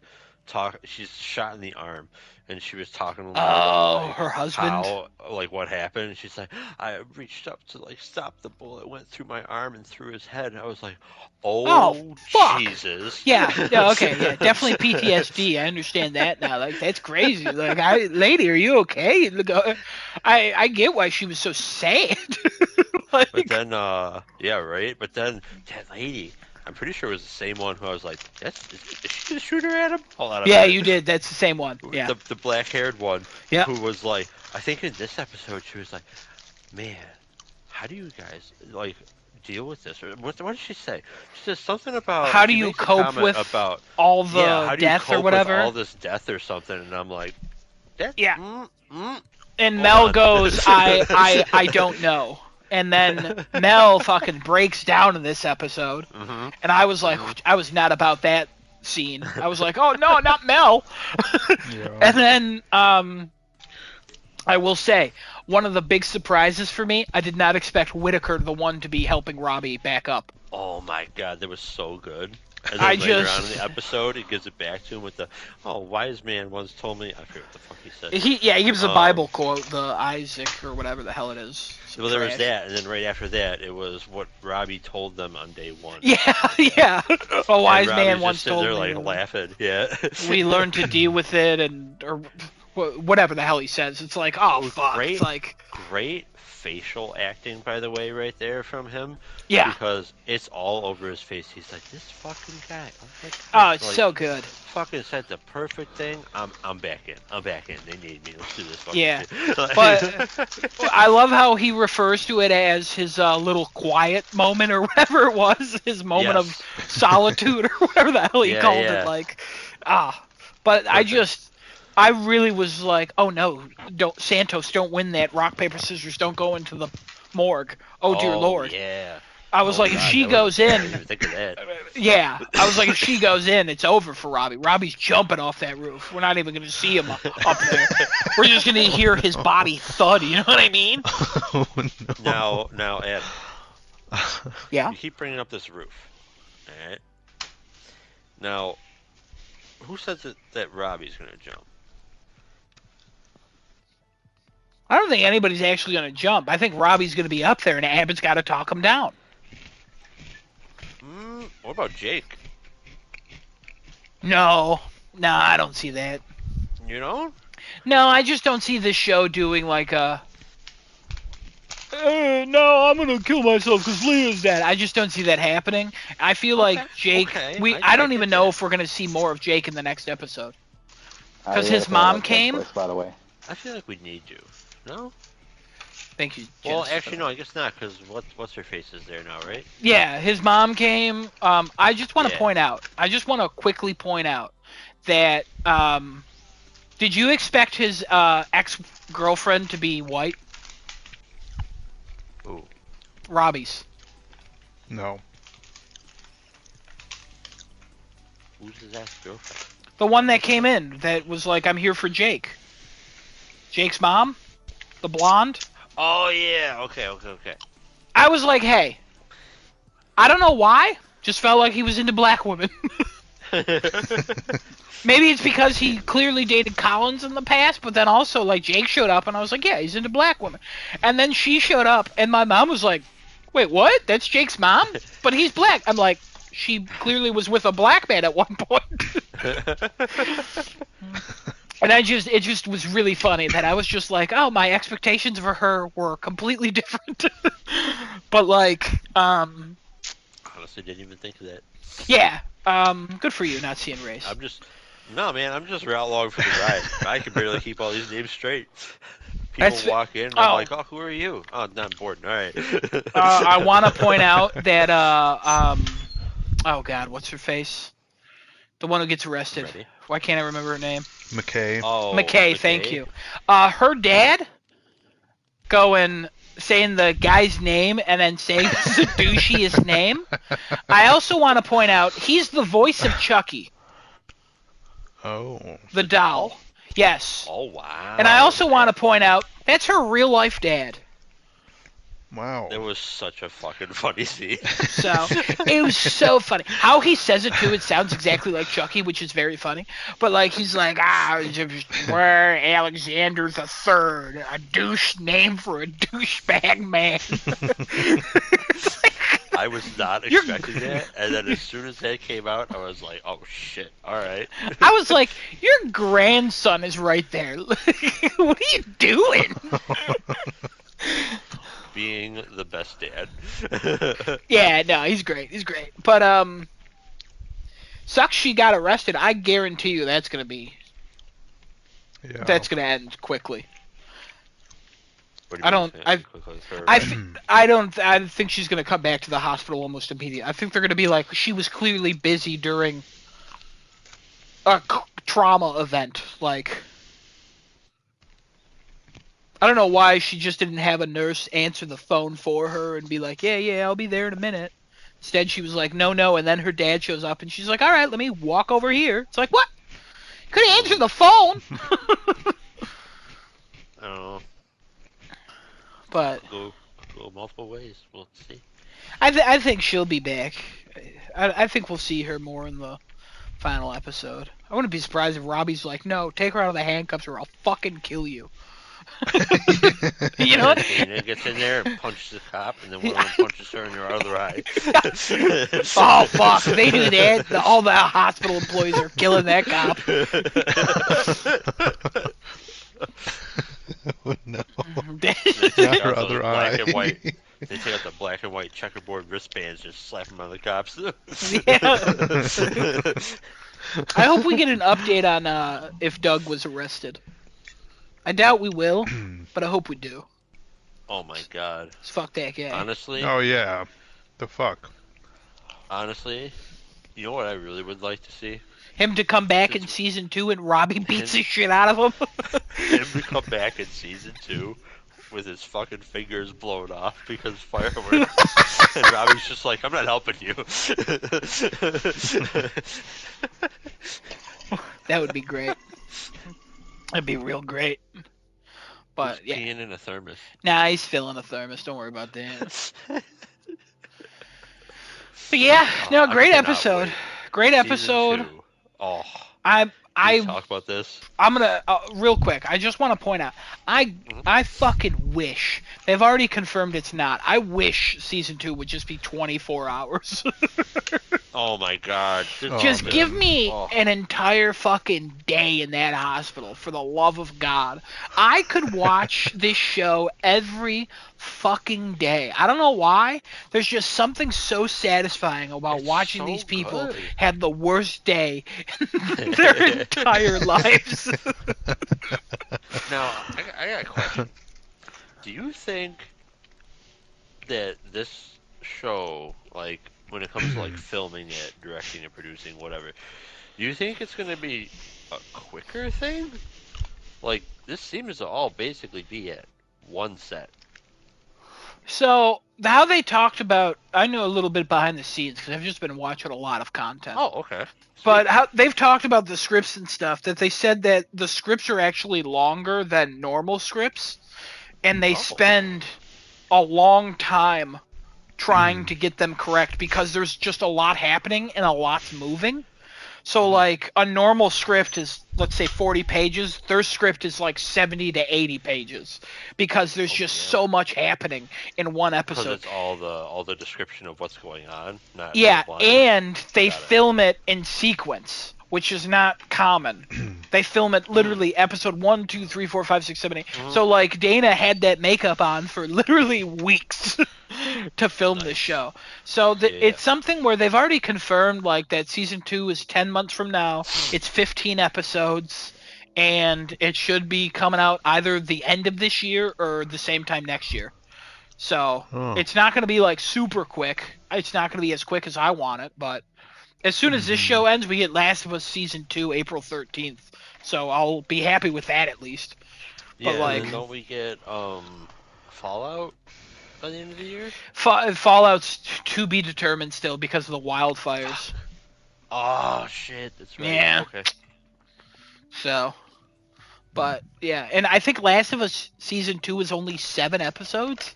She's shot in the arm, and she was talking about like, her husband. how like what happened. She's like, I reached up to like stop the bullet, went through my arm and through his head. And I was like, oh fuck. Jesus. Yeah, okay, yeah, definitely PTSD. I understand that now. Like, that's crazy. Like, lady, are you okay? I get why she was so sad. Like, But then, yeah, right. But then that lady, I'm pretty sure it was the same one who I was like, is she the shooter at him? Hold on. Yeah, you did. That's the same one. Yeah. The black-haired one. Yeah. Who was like, I think in this episode she was like, man, how do you guys like deal with this? Or what did she say? She says something about how do she you makes a cope comment with about all the how do you death cope or whatever? with all this death or something? And I'm like, Yeah. And Hold Mel on. goes, I don't know. And then Mel fucking breaks down in this episode. Mhm. And I was like, I was not about that scene. I was like, oh no, not Mel. Yeah. And then, I will say, one of the big surprises for me, I did not expect Whitaker, the one, to be helping Robbie back up. Oh my god, that was so good. And then I later just- on in the episode, it gives it back to him with the, wise man once told me, I forget what the fuck he said. He gives a Bible quote, the Isaac or whatever the hell it is. Some Well, there was trash. that, and then right after that, it was what Robbie told them on day one. Yeah. A wise And man Robbie's once just sitting told there me. like laughing. Yeah. We learned to deal with it, or whatever the hell he says. It's like, oh fuck. Great. It's like, Great facial acting, by the way, right there from him. yeah. Because it's all over his face. He's like, this fucking guy. Oh, my God. Oh, it's Like, so good. fucking said the perfect thing. I'm back in. I'm back in. They need me. Let's do this fucking Yeah. shit. But I love how he refers to it as his little quiet moment or whatever it was, his moment Yes. of solitude or whatever the hell he Yeah, called yeah. it. Like, But I really was like, oh no, Santos, don't win that. Rock, paper, scissors, don't go into the morgue. Oh dear Lord. Yeah. I was Oh, like, if God, she that goes was- I didn't in, even think of that. yeah. I was like, if she goes in, it's over for Robbie. Robbie's jumping off that roof. We're not even going to see him up there. We're just going to hear his body thud. You know what I mean? Oh, no. Now, Ed, Yeah. you keep bringing up this roof. All right. Now, who says that Robbie's going to jump? I don't think anybody's actually going to jump. I think Robbie's going to be up there, and Abbott's got to talk him down. What about Jake? No, I don't see that. You know? No, I just don't see this show doing like a. No, I'm gonna kill myself because Leah's dead. I just don't see that happening. I feel like Jake. okay, I I don't get even know that. if we're gonna see more of Jake in the next episode. 'Cause Yeah, his that's mom a came? choice, by the way. I feel like we need you. No? Thank you, Well, Jess. actually, no. I guess not, because what's her face is there now, right? Yeah, his mom came. I just want to Yeah. point out. I just want to quickly point out that. Did you expect his ex-girlfriend to be white? Ooh. Robbie's. No. Who's his ex-girlfriend? The one that came in that was like, I'm here for Jake. Jake's mom? The blonde? Oh yeah. Okay. I was like, hey. I don't know why. Just felt like he was into black women. Maybe it's because he clearly dated Collins in the past, but then also, like, Jake showed up, and I was like, yeah, he's into black women. And then she showed up, and my mom was like, wait, what? That's Jake's mom? But he's black. I'm like, she clearly was with a black man at one point. And it just was really funny that I was just like, oh, my expectations for her were completely different. But, like, Honestly, didn't even think of that. yeah, good for you not seeing race. I'm just right along for the ride. I can barely keep all these names straight. People That's- walk in, and I'm oh. like, oh, who are you? Oh, no, I'm bored. All right. I want to point out that, oh god, what's her face? The one who gets arrested. Ready? Why can't I remember her name? McKay. Oh, McKay, thank you. Her dad saying the guy's name and then saying the douchiest name. I also want to point out, he's the voice of Chucky, Oh. the doll. Yes. Oh wow. And I also want to point out, that's her real life dad. Wow. It was such a fucking funny scene. So it was so funny. How he says it too, it sounds exactly like Chucky, which is very funny. But like he's like, we're Alexander the Third, a douche name for a douchebag man. I was not expecting that, and then as soon as that came out, I was like, oh shit, alright. I was like, your grandson is right there. What are you doing? Being the best dad. Yeah, no, he's great. He's great. But sucks she got arrested. I guarantee you that's gonna end quickly. What do you I mean, don't- saying I've- quickly for- I think she's gonna come back to the hospital almost immediately. I think they're gonna be like, she was clearly busy during a trauma event. Like, I don't know why she just didn't have a nurse answer the phone for her and be like, yeah, I'll be there in a minute. Instead, she was like, no, and then her dad shows up and she's like, all right, let me walk over here. It's like, what? Could answer the phone. I don't know. But Go multiple ways. We'll see. I think she'll be back. I think we'll see her more in the final episode. I wouldn't be surprised if Robbie's like, no, take her out of the handcuffs or I'll fucking kill you. You know what? Dana gets in there and punches the cop, and then one of them punches her in her other eye. Oh fuck! If they do that, all the hospital employees are killing that cop. Oh, no. They take Not her out those other black eye. and white. They take out the black and white checkerboard wristbands, just slap them on the cops. Yeah. I hope we get an update on if Doug was arrested. I doubt we will, but I hope we do. Oh my god. Fuck that guy. Honestly, Oh yeah. The fuck. you know what I really would like to see? Him to come back in season 2 and Robbie beats the shit out of him. Him to come back in season 2 with his fucking fingers blown off because fireworks. And Robbie's just like, I'm not helping you. That would be great. That'd be real great. But Who's yeah, peeing in a thermos. nah, he's filling a thermos. Don't worry about that. But yeah, no, I great cannot episode. wait. Great Season episode. 2. Oh, I'm can we talk about this? gonna real quick. I just want to point out. I fucking wish they've already confirmed it's not. I wish season 2 would just be 24 hours. Oh my god. Oh, Just man. give me Oh. an entire fucking day in that hospital, for the love of God. I could watch this show every fucking day. I don't know why. There's just something so satisfying about It's watching so these people good. have the worst day in their entire lives. Now, I got a question. Do you think that this show, like, when it comes to like filming it, directing and producing, whatever, do you think it's gonna be a quicker thing? Like, this seems to all basically be at one set. So, how they talked about, I know a little bit behind the scenes because I've just been watching a lot of content. Oh, okay. But how they've talked about the scripts and stuff, that they said that the scripts are actually longer than normal scripts, and they spend a long time trying to get them correct because there's just a lot happening and a lot's moving. So like a normal script is, let's say, 40 pages. Their script is like 70 to 80 pages because there's just so much happening in one Because episode. it's all the description of what's going on. Not Yeah, lines. and they Got it. film it in sequence, which is not common. They film it literally episode 1, 2, 3, 4, 5, 6, 7, 8. So like Dana had that makeup on for literally weeks to film this show. So it's something where they've already confirmed like that season 2 is 10 months from now. It's 15 episodes, and it should be coming out either the end of this year or the same time next year. So it's not going to be like super quick. It's not going to be as quick as I want it, but as soon as this show ends, we get Last of Us season 2, April 13th. So I'll be happy with that at least. Yeah, But like, and then don't we get Fallout by the end of the year? Fallout's to be determined still because of the wildfires. Oh shit, that's right. Yeah. Okay. So, but yeah, and I think Last of Us season 2 is only 7 episodes.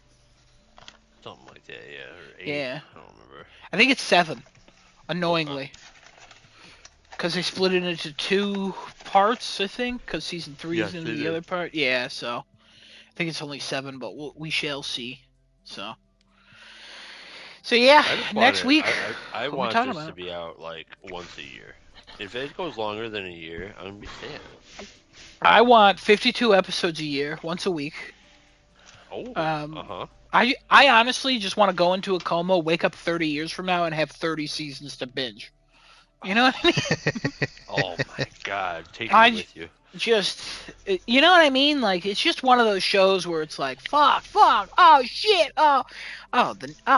Something like that, yeah. Or 8. Yeah. I don't remember. I think it's 7, annoyingly. Because they split it into 2 parts, I think, because season 3 is in the other part. Yeah, so I think it's only 7, but we shall see. So yeah, next week. I what want we talking this to about? be out like once a year. If it goes longer than a year, I'm gonna be sad. I want 52 episodes a year, once a week. Oh. I honestly just want to go into a coma, wake up 30 years from now, and have 30 seasons to binge. You know what I mean? Oh my god, take me with you. Just, you know what I mean? Like, it's just one of those shows where it's like, fuck, oh shit, oh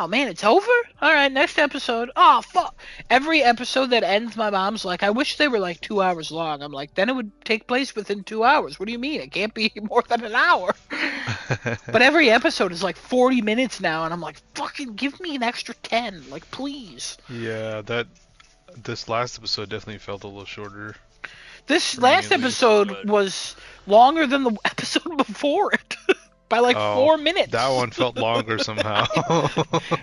man, it's over? Alright, next episode, oh fuck. Every episode that ends, my mom's like, I wish they were like 2 hours long. I'm like, then it would take place within 2 hours. What do you mean? It can't be more than an hour. But every episode is like 40 minutes now, and I'm like, fucking give me an extra 10, like, please. Yeah, this last episode definitely felt a little shorter. This last episode was longer than the episode before it by like 4 minutes. That one felt longer somehow.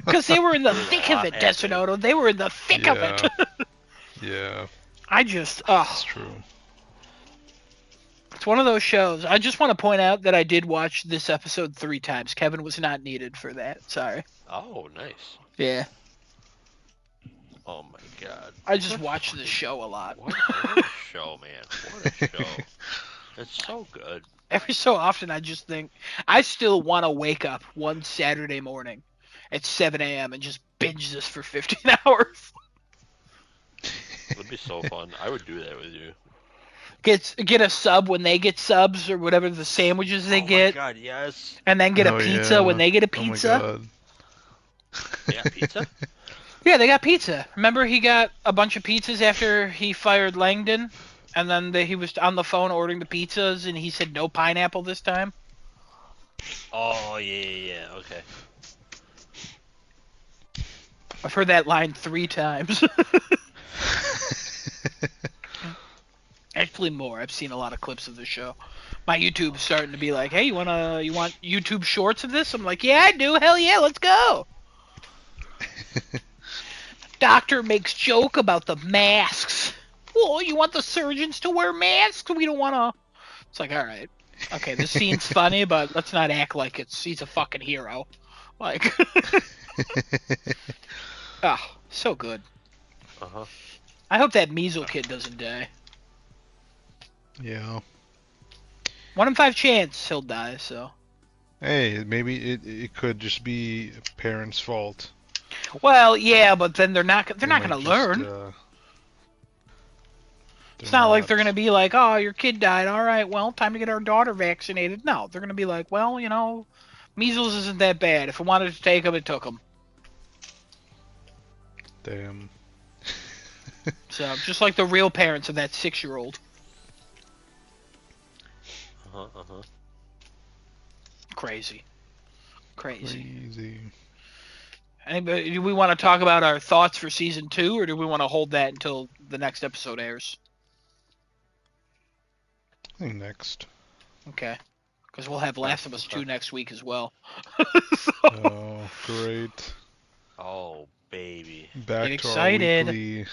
Because they were in the thick of it, Desinoto. They were in the thick of it. Yeah. I just, That's true. It's one of those shows. I just want to point out that I did watch this episode 3 times. Kevin was not needed for that. Sorry. Oh, nice. Yeah. Oh my god. I just watch this show a lot. What a show, man. What a show. It's so good. Every so often I just think, I still want to wake up one Saturday morning at 7 a.m. and just binge this for 15 hours. It'd be so fun. I would do that with you. Get a sub when they get subs or whatever the sandwiches they get. Oh my god, yes. And then get a pizza when they get a pizza. Oh my god. Yeah, pizza? Yeah, they got pizza. Remember he got a bunch of pizzas after he fired Langdon? And then he was on the phone ordering the pizzas, and he said no pineapple this time? Oh, yeah, okay. I've heard that line 3 times. Actually more. I've seen a lot of clips of the show. My YouTube's starting to be like, hey, you want YouTube shorts of this? I'm like, yeah, I do. Hell yeah, let's go. Doctor makes joke about the masks. Well, you want the surgeons to wear masks? We don't want to. It's like, all right. Okay, this scene's funny, but let's not act like he's a fucking hero. Like, so good. Uh-huh. I hope that Measle kid doesn't die. Yeah. 1 in 5 chance he'll die, so. Hey, maybe it could just be a parent's fault. Well, yeah, but then they're not gonna learn. It's not like they're going to be like, oh, your kid died. All right, well, time to get our daughter vaccinated. No, they're going to be like, well, measles isn't that bad. If it wanted to take them, it took them. Damn. So, just like the real parents of that 6-year-old. Crazy. Anybody, do we want to talk about our thoughts for season 2, or do we want to hold that until the next episode airs? I think next. Okay. Because we'll have Last of Us 2 next week as well. Oh, great. Oh, baby. Back Get to excited. our weekly,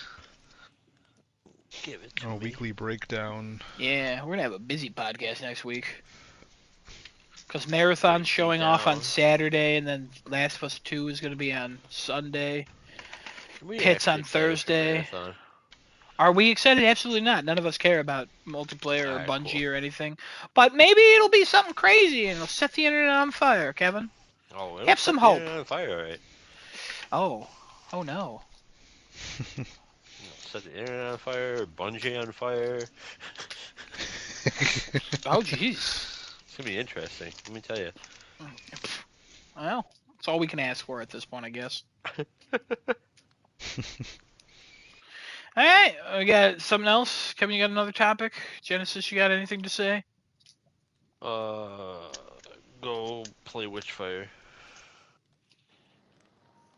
Give it to me. weekly breakdown. Yeah, we're going to have a busy podcast next week. Because Marathon's showing off on Saturday, and then Last of Us 2 is going to be on Sunday. Pit's on Thursday. Are we excited? Absolutely not. None of us care about multiplayer or Bungie or anything. But maybe it'll be something crazy, and it'll set the internet on fire, Kevin. Oh, have some hope. On fire, right? Oh no. Set the internet on fire, Bungie on fire. Oh, jeez. It's going to be interesting, let me tell you. Well, that's all we can ask for at this point, I guess. Alright, we got something else? Kevin, you got another topic? Genesis, you got anything to say? Go play Witchfire.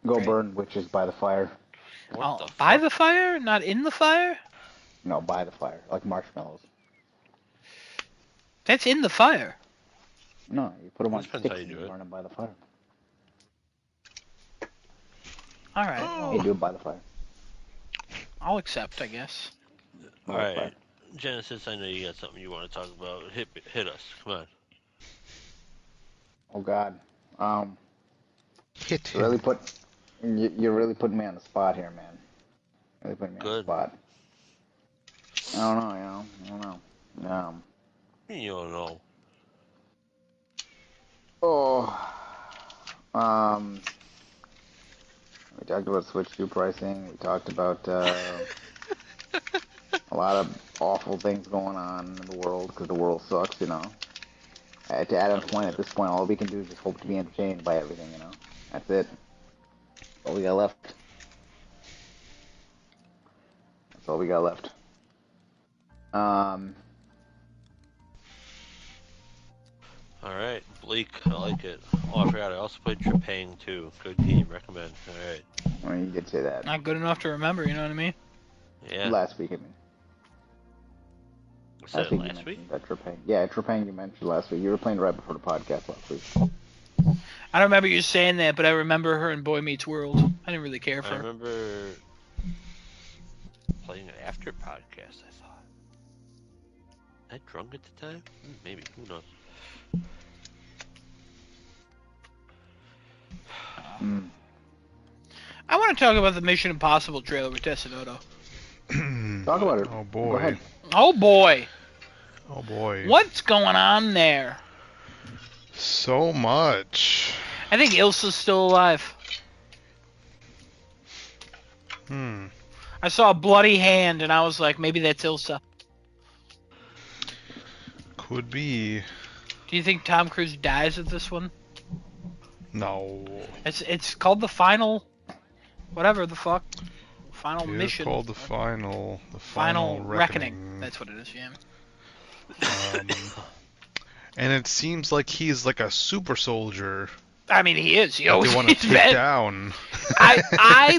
Go Great. burn witches by the fire. What the by fuck? the fire? Not in the fire? No, by the fire, like marshmallows. That's in the fire. No, you put them on Depends sticks how you and do you it. burn them by the fire. Alright, Oh. You do it by the fire. I'll accept, I guess. By the Alright, fire. Genesis, I know you got something you want to talk about. Hit us, come on. Oh God. Hit You're really putting me on the spot here, man. Really putting me on the Good. spot. I don't know, You don't know. We talked about Switch 2 pricing. We talked about a lot of awful things going on in the world because the world sucks, To Adam's point, at this point, all we can do is just hope to be entertained by everything, That's it. All we got left. That's all we got left. Alright, Bleak, I like it. Oh, I forgot, I also played Trepang too. Good game, recommend. Alright. I mean, you did say that. Not good enough to remember, you know what I mean? Yeah. Last week, I mean. Was that you last week? mentioned that Trepang. Yeah, Trepang you mentioned last week. You were playing right before the podcast last week. I don't remember you saying that, but I remember her in Boy Meets World. I didn't really care for I her. remember playing it after podcast, I thought. Was I drunk at the time? Maybe, who knows? I want to talk about the Mission Impossible trailer with Tessinoto. Talk about it. Oh Go boy. ahead. Oh boy, Oh boy. what's going on there? So much. I think Ilsa's still alive. I saw a bloody hand and I was like, maybe that's Ilsa. Could be. Do you think Tom Cruise dies at this one? No. It's called the final, whatever the fuck, final It is mission. called the final Final reckoning. That's what it is, yeah. And it seems like he's like a super soldier I mean, he is. He that always they want to he's take been. down. I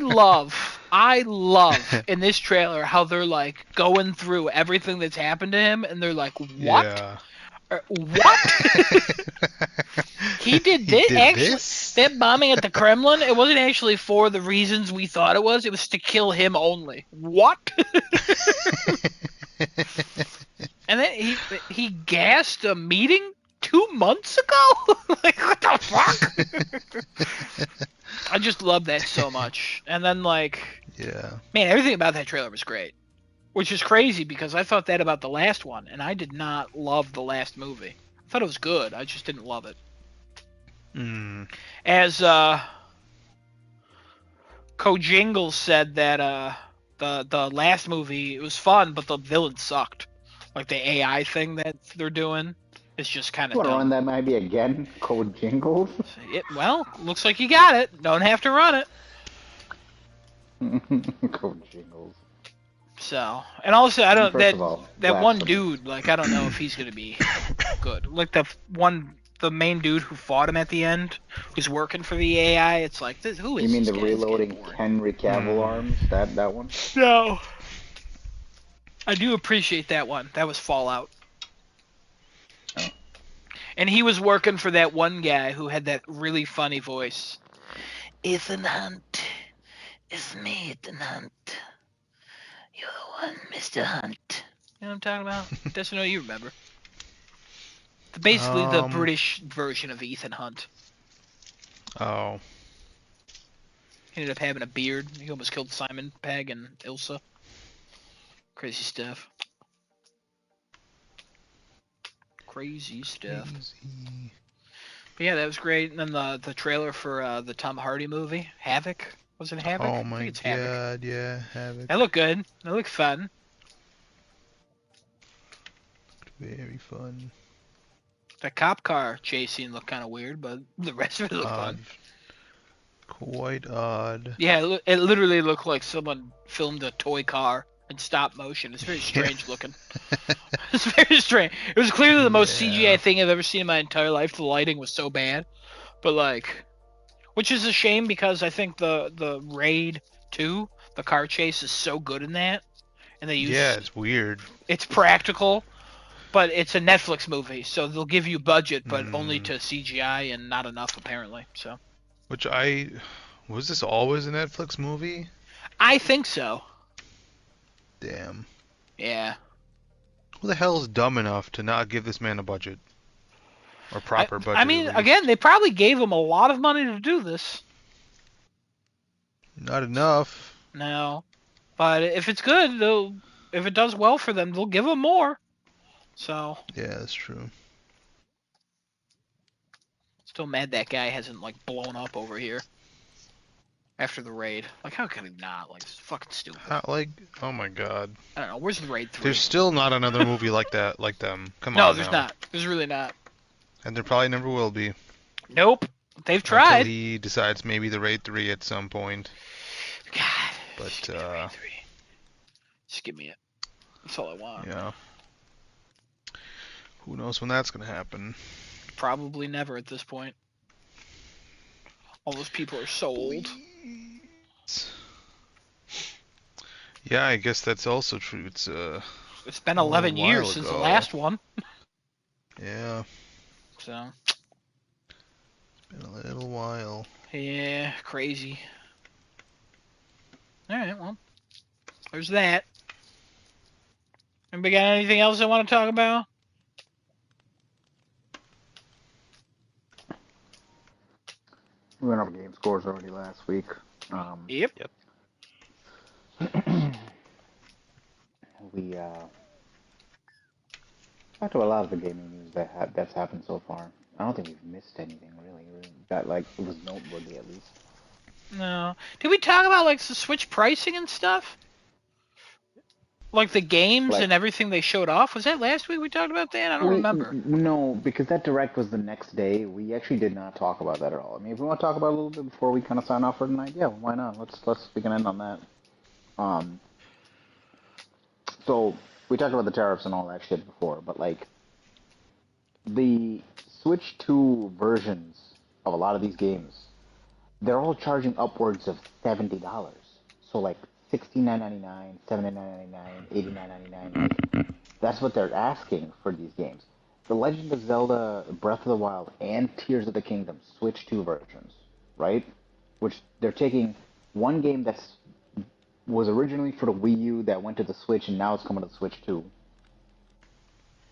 love in this trailer how they're like going through everything that's happened to him, and they're like, what? Yeah. What? He did this? did Actually, this? that bombing at the Kremlin, it wasn't actually for the reasons we thought it was. It was to kill him only. What? And then he gassed a meeting 2 months ago? Like, what the fuck? I just love that so much. And then, like, Yeah. man, everything about that trailer was great. Which is crazy because I thought that about the last one, and I did not love the last movie. I thought it was good, I just didn't love it. As Kojingles said that The last movie, it was fun, but the villain sucked. Like the AI thing that they're doing is just kind You of want to run dumb. that maybe again? Code Jingles? Well, looks like you got it. Don't have to run it. Code Jingles. So, and also I don't First of all, that one blasphemy. dude, like I don't know if he's gonna be good. Like the main dude who fought him at the end, who's working for the AI. It's like, who is You mean this the guy? It's getting reloading boring. Henry Cavill arms? That one? No, I do appreciate that one. That was Fallout. Oh. And he was working for that one guy who had that really funny voice. Ethan Hunt. It's me, Ethan Hunt. You're the one, Mr. Hunt. You know what I'm talking about? Doesn't know you remember. Basically the British version of Ethan Hunt. Oh. He ended up having a beard. He almost killed Simon Pegg and Ilsa. Crazy stuff. Crazy stuff. Crazy. But yeah, that was great. And then the trailer for the Tom Hardy movie, Havoc. Was it Havoc? Oh I my think it's Havoc. god, yeah, Havoc. That looked good. That looked fun. Very fun. The cop car chase scene looked kind of weird, but the rest of it looked Odd. fun. Quite odd. Yeah, it literally looked like someone filmed a toy car in stop motion. It's very strange looking. It's very strange. It was clearly the most Yeah. CGI thing I've ever seen in my entire life. The lighting was so bad. But like, which is a shame because I think the Raid 2, the car chase is so good in that. And they use Yeah, it's weird. it's practical, but it's a Netflix movie, so they'll give you budget but only to CGI and not enough apparently. So Was this always a Netflix movie? I think so. Damn. Yeah. Who the hell is dumb enough to not give this man a budget? Or proper budget, I mean, at least? again, they probably gave him a lot of money to do this. Not enough. No. But if it's good, if it does well for them, they'll give him more. So, Yeah, that's true. still mad that guy hasn't like blown up over here after the raid. Like, how can he not? Like, it's fucking stupid. Oh my god. I don't know. Where's the raid 3? There's still not another movie like that, like them. Come No, on there's now. not. There's really not. And there probably never will be. Nope. They've Until tried. he decides maybe the Raid 3 at some point. God. But, just give me the raid 3. Just give me it. That's all I want. Yeah. Who knows when that's gonna happen. Probably never at this point. All those people are so old. Yeah, I guess that's also true. It's been a 11 while years since the ago. last one. Yeah, So, been a little while. yeah, crazy. Alright, well, there's that. Anybody got anything else I want to talk about? We went over game scores already last week. Yep. We talked about a lot of the gaming news that's happened so far. I don't think we've missed anything really. That it was noteworthy at least. No. Did we talk about like the Switch pricing and stuff? Like the games Like- and everything they showed off? Was that last week we talked about that? I don't remember. No, because that direct was the next day. We actually did not talk about that at all. I mean, if we want to talk about it a little bit before we kind of sign off for tonight, yeah, why not? We can end on that. So we talked about the tariffs and all that shit before, but like the Switch 2 versions of a lot of these games, they're all charging upwards of $70. So like $69.99, $79.99, $89.99. Like, that's what they're asking for these games. The Legend of Zelda Breath of the Wild and Tears of the Kingdom Switch 2 versions, right? Which they're taking one game that was originally for the Wii U that went to the Switch and now it's coming to the Switch 2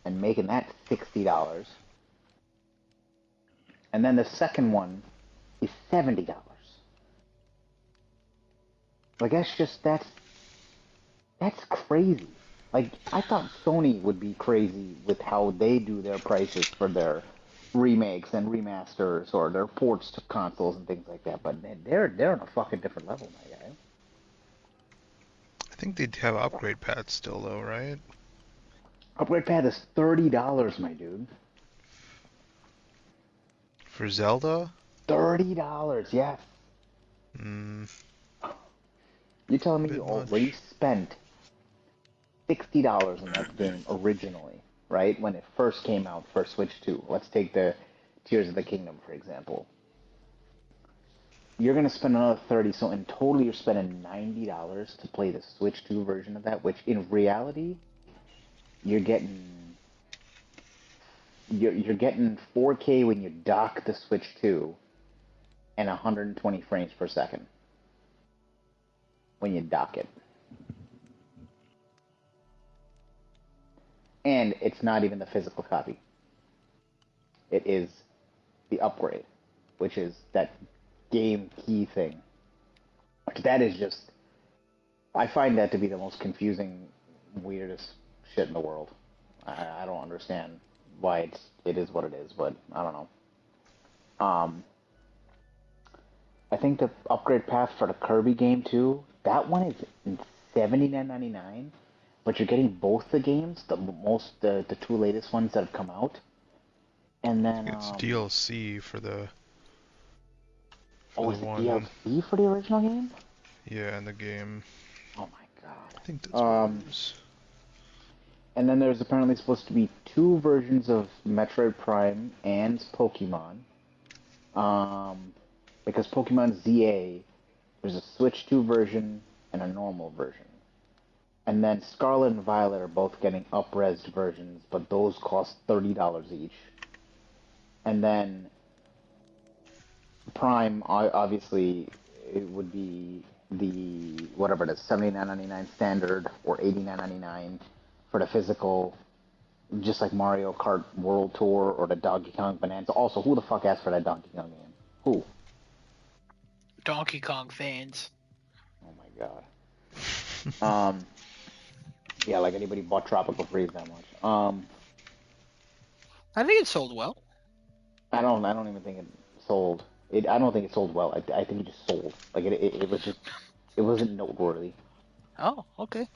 and making that $60. And then the second one is $70. Like that's crazy. Like I thought Sony would be crazy with how they do their prices for their remakes and remasters or their ports to consoles and things like that, but they're on a fucking different level, my guy. I think they have upgrade pads still, though, right? Upgrade pad is $30, my dude. For Zelda? $30, yes. Hmm, You're telling me bit you already much. spent $60 in that game originally, right? When it first came out for Switch 2. Let's take the Tears of the Kingdom, for example. You're gonna spend another 30, so in total you're spending $90 to play the Switch 2 version of that, which in reality you're getting you're getting 4K when you dock the Switch 2 and 120 frames per second when you dock it. And it's not even the physical copy. It is the upgrade, which is that game key thing. That is just, I find that to be the most confusing, weirdest shit in the world. I don't understand why it is what it is, but I don't know. Um, I think the upgrade path for the Kirby game too. That one is $79.99, but you're getting both the games, the two latest ones that have come out, and I then think it's DLC for oh, the is it one. DLC for the original game? Yeah, in the game. Oh my I think that's what god. it is. And then there's apparently supposed to be two versions of Metroid Prime and Pokemon. Because Pokemon ZA, there's a Switch 2 version and a normal version. And then Scarlet and Violet are both getting up-resed versions, but those cost $30 each. And then Prime, obviously, it would be the whatever it is, $79.99 standard or $89.99 for the physical, just like Mario Kart World Tour or the Donkey Kong Bonanza. Also, who the fuck asked for that Donkey Kong game? Who? Donkey Kong fans. Oh my god. Yeah, like anybody bought Tropical Freeze that much. I think it sold well. I don't even think it sold. I don't think it sold well. I think it just sold. Like it was just, it wasn't noteworthy. Oh, okay.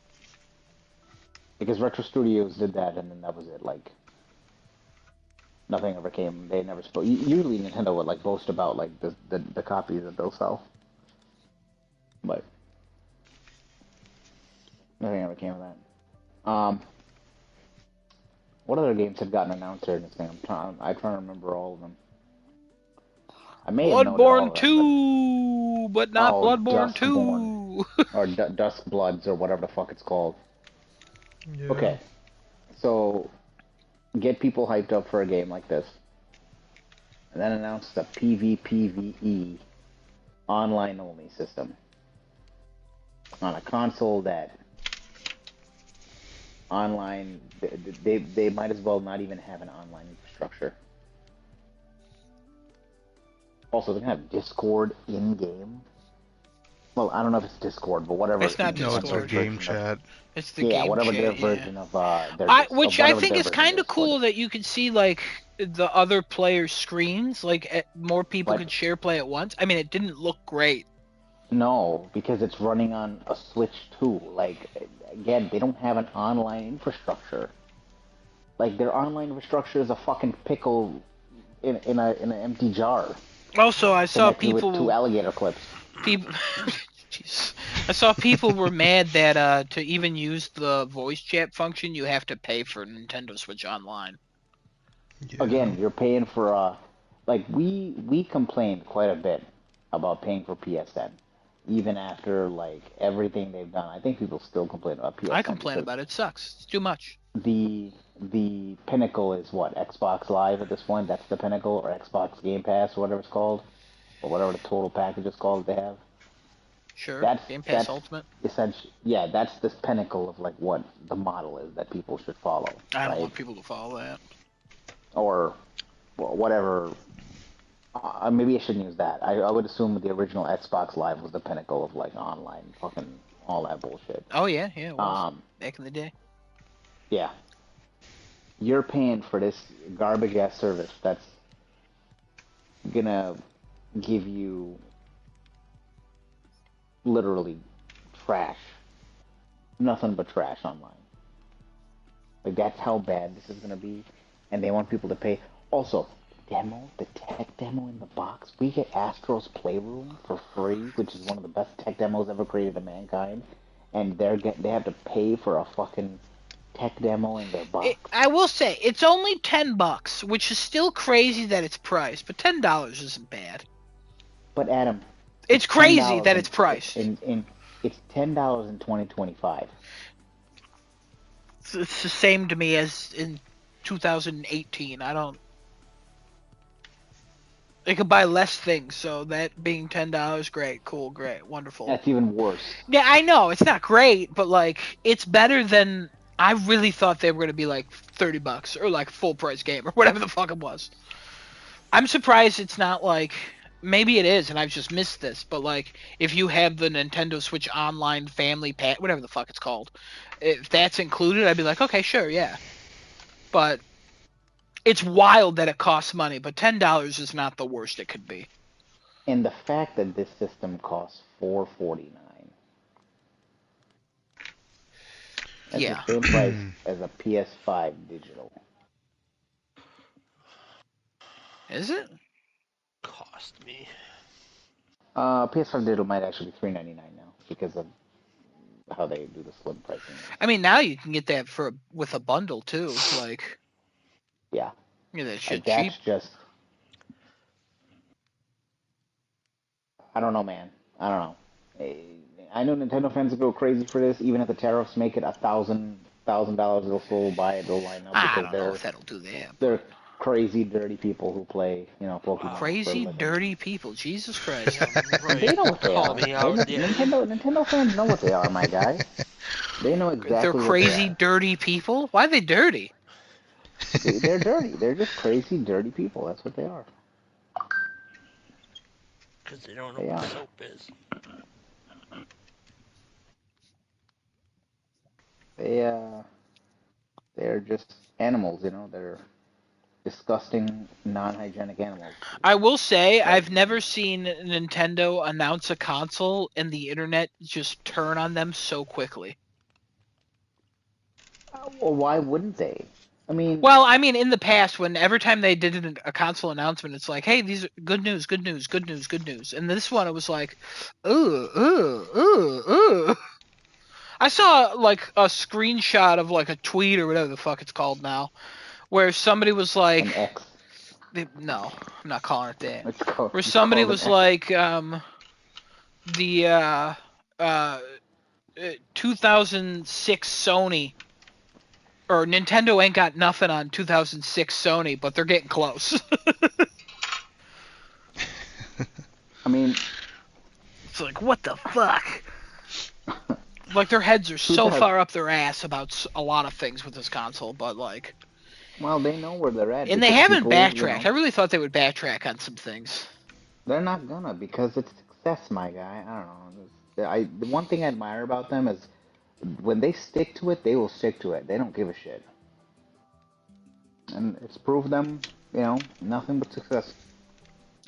Because Retro Studios did that, and then that was it. Like nothing ever came. They never spoke. Usually Nintendo would like boast about like the copies that they'll sell, but nothing ever came of that. What other games had gotten announced here in this thing? I'm trying to remember all of them. I may have noted all Bloodborne of them, but 2, but not oh, Bloodborne Duskborn 2. or Dusk Bloods or whatever the fuck it's called. Yeah. Okay, so get people hyped up for a game like this, and then announce the PvPvE online only system on a console that online they might as well not even have an online infrastructure. Also, they're gonna have Discord in game. Well, I don't know if it's Discord, but whatever. It's not No, it's their Discord. game version of, chat. It's the yeah, game whatever their chat, yeah. version of their Which I whatever think their is version kind of of Discord cool is. that you can see like the other players' screens, like more people But could share play at once. I mean, it didn't look great. no, because it's running on a Switch 2. Like again, they don't have an online infrastructure. Like their online infrastructure is a fucking pickle in an empty jar Also, I saw connected with two people alligator clips. Jeez. I saw people were mad that to even use the voice chat function, you have to pay for Nintendo Switch Online. Yeah. Again, you're paying for like we complained quite a bit about paying for PSN, even after like everything they've done. I think people still complain about I PSN complain because about it. It sucks. It's too much. the pinnacle is what, Xbox Live at this point. That's the pinnacle, or Xbox Game Pass, or whatever it's called, or whatever the total package is called that they have. Sure. That's Game Pass that's Ultimate. essentially, yeah, that's the pinnacle of like what the model is that people should follow, I don't right? want people to follow that. Or whatever. Maybe I shouldn't use that. I would assume the original Xbox Live was the pinnacle of like online fucking all that bullshit. Oh yeah, it was. Um, Back in the day. yeah, you're paying for this garbage ass service that's gonna give you literally trash nothing but trash online. Like, that's how bad this is gonna be, and they want people to pay. Also, the tech demo in the box, we get Astro's Playroom for free, which is one of the best tech demos ever created to mankind, and they have to pay for a fucking tech demo in their box. I will say, it's only $10, which is still crazy that it's priced, but $10 isn't bad. But Adam, It's crazy $10 that it's priced. It's $10 in 2025. It's the same to me as in 2018. They could buy less things, so that being $10, great, cool, great, wonderful. That's even worse. Yeah, I know, it's not great, but, like, it's better than... I really thought they were going to be, like, $30, or, like, full price game, or whatever the fuck it was. I'm surprised it's not, like... Maybe it is, and I've just missed this, but, like, if you have the Nintendo Switch Online Family Pack, whatever the fuck it's called, if that's included, I'd be like, okay, sure, yeah. But it's wild that it costs money, but $10 is not the worst it could be. And the fact that this system costs $449. That's Yeah. the same price as a PS5 digital. Is it? Cost me. PS5 digital might actually be $399 now because of how they do the slim pricing. I mean, now you can get that with a bundle, too. Like, Yeah. yeah, that Like, shit cheap. that's just... I don't know, man. I don't know. I know Nintendo fans will go crazy for this. Even if the tariffs make it $1,000, they'll still buy it. They'll line up I because don't know if that'll do that. they're crazy, dirty people who play, Pokemon. Crazy, dirty people. Jesus Christ. Right. They know what they Call are. me out. Nintendo fans know what they are, my guy. They know exactly They're what crazy, they dirty people? Why are they dirty? are. They're dirty. They're just crazy, dirty people. That's what they are. Because they don't know They what are. soap is. They're just animals, They're disgusting, non-hygienic animals. I will say, I've never seen Nintendo announce a console and the internet just turn on them so quickly. Well, why wouldn't they? I mean, Well, I mean, in the past, when every time they did a console announcement, it's like, hey, these are good news, good news, good news, good news. And this one, it was like, ooh. I saw, like, a screenshot of, like, a tweet or whatever the fuck it's called now, where somebody was like... an X. No, I'm not calling it that. It's called, Where it's somebody called was an like, the 2006 Sony, or Nintendo ain't got nothing on 2006 Sony, but they're getting close. I mean, It's like, what the fuck? Like, their heads are so far up their ass about a lot of things with this console, but, like... well, they know where they're at. And they because haven't people, backtracked. I really thought they would backtrack on some things. They're not gonna because it's success, my guy. I don't know. The one thing I admire about them is when they stick to it, they will stick to it. They don't give a shit. And it's proved them, nothing but success.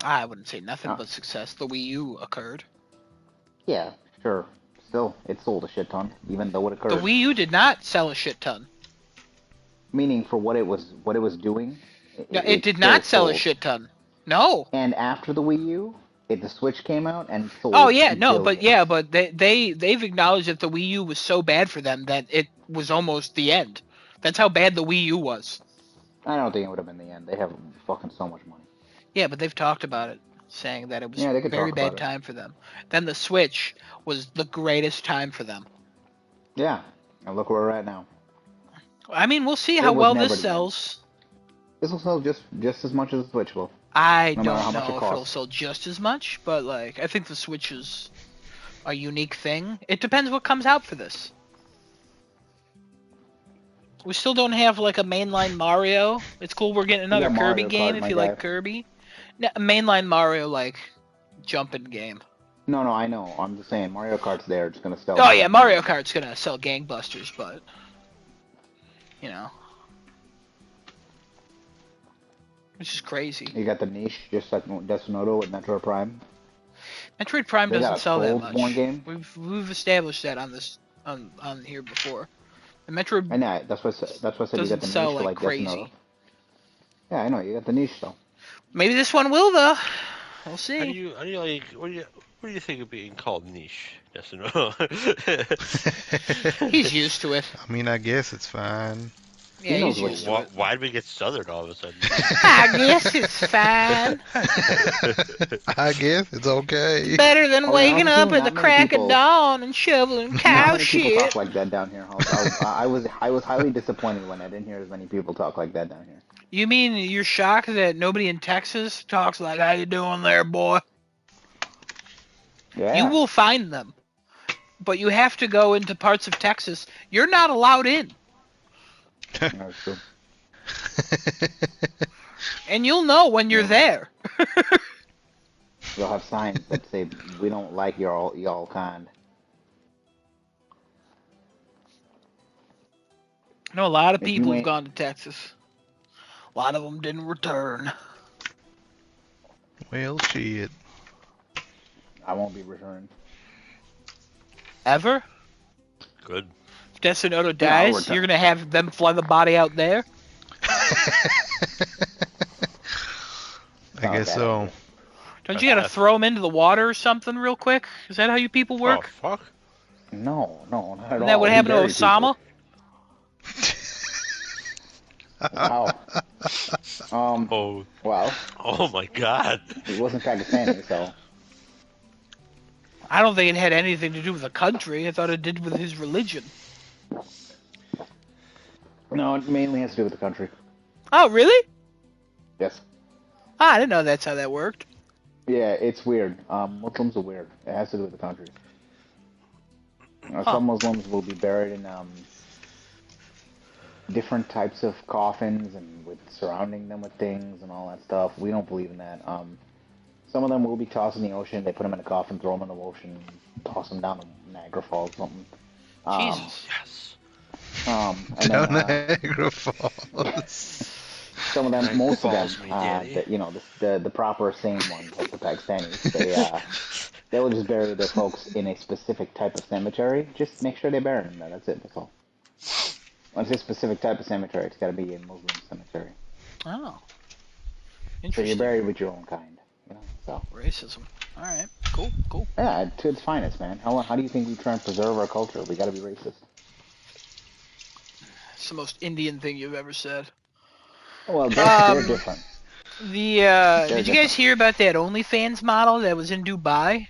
I wouldn't say nothing but success. The Wii U occurred. Yeah, sure. Still, it sold a shit ton, even though it occurred. The Wii U did not sell a shit ton. Meaning for what it was doing. No, it did not sell a sold. shit ton. No. And after the Wii U, the Switch came out and sold. Oh yeah, no, billions. but they've acknowledged that the Wii U was so bad for them that it was almost the end. That's how bad the Wii U was. I don't think it would have been the end. They have fucking so much money. Yeah, but they've talked about it, saying that it was Yeah, they a could very talk about bad it. time for them. Then the Switch was the greatest time for them. Yeah, and look where we're at now. I mean, we'll see It how was well never this the end. sells. This will sell just as much as the Switch will. I No matter how don't much know it if it'll costs. sell just as much, but like I think the Switch is a unique thing. It depends what comes out for this. We still don't have like a mainline Mario. It's cool we're getting another got Kirby Mario game Kart, if my you guy. like Kirby. No, a mainline Mario like jumping game. No, I know. I'm just saying Mario Kart's there. It's gonna sell. Oh yeah, Mario Kart's gonna sell gangbusters, but which is crazy. You got the niche, just like Desunoto with Metroid Prime. Metroid Prime They got doesn't a sell that much. Soulsborne game? We've established that on this on here before. The Metro I know. That's what I said. You doesn't got the sell niche for like like yes and no. crazy. Yeah, I know. You got the niche though. Maybe this one will though. We'll How see. do you like? What do you think of being called niche? Yes or no? He's used to it. I mean, I guess it's fine. Yeah, knows he's what used he to it. Why'd we get southern all of a sudden? I guess it's fine. I guess it's okay. Better than Oh, yeah, waking honestly, up at not the many crack people- of dawn and shoveling Not cow many people shit. talk like that down here. I was highly disappointed when I didn't hear as many people talk like that down here. You mean you're shocked that nobody in Texas talks like, how you doing there, boy? Yeah. You will find them. But you have to go into parts of Texas you're not allowed in. That's true. And you'll know when you're there. They'll have signs that say, "We don't like y'all kind." I know a lot of If you people have ain't- gone to Texas. A lot of them didn't return. Well, shit. I won't be returning. Ever? Good. If Destinoto I'll dies, return. you're going to have them fly the body out there? I guess so. Don't you got to throw them into the water or something real quick? Is that how you people work? Oh fuck. No, not at all. Isn't that what We happened to bury Osama? people. Wow. Oh. Well, Oh my God. he wasn't Pakistani, so I don't think it had anything to do with the country. I thought it did with his religion. no, it mainly has to do with the country. Oh, really? Yes. Ah, I didn't know that's how that worked. Yeah, it's weird. Muslims are weird. It has to do with the country. Some Muslims will be buried in different types of coffins and with surrounding them with things and all that stuff. We don't believe in that. Some of them will be tossed in the ocean. They put them in a coffin, throw them in the ocean, toss them down to Niagara Falls or something. Jesus. Yes. And Down then, Niagara Falls. some of them, most of them, Falls, me daddy. the proper sane ones, like the Pakistanis, they will just bury their folks in a specific type of cemetery. Just make sure they bury them there. That's it. That's all. When it's a specific type of cemetery, it's got to be a Muslim cemetery. Oh. So you're Interesting. buried with your own kind. You know. So Racism. All right. Cool. Cool. yeah, to its finest, man. How do you think we try and preserve our culture? We got to be racist. It's the most Indian thing you've ever said. Well, they're different. The did you guys different. hear about that OnlyFans model that was in Dubai?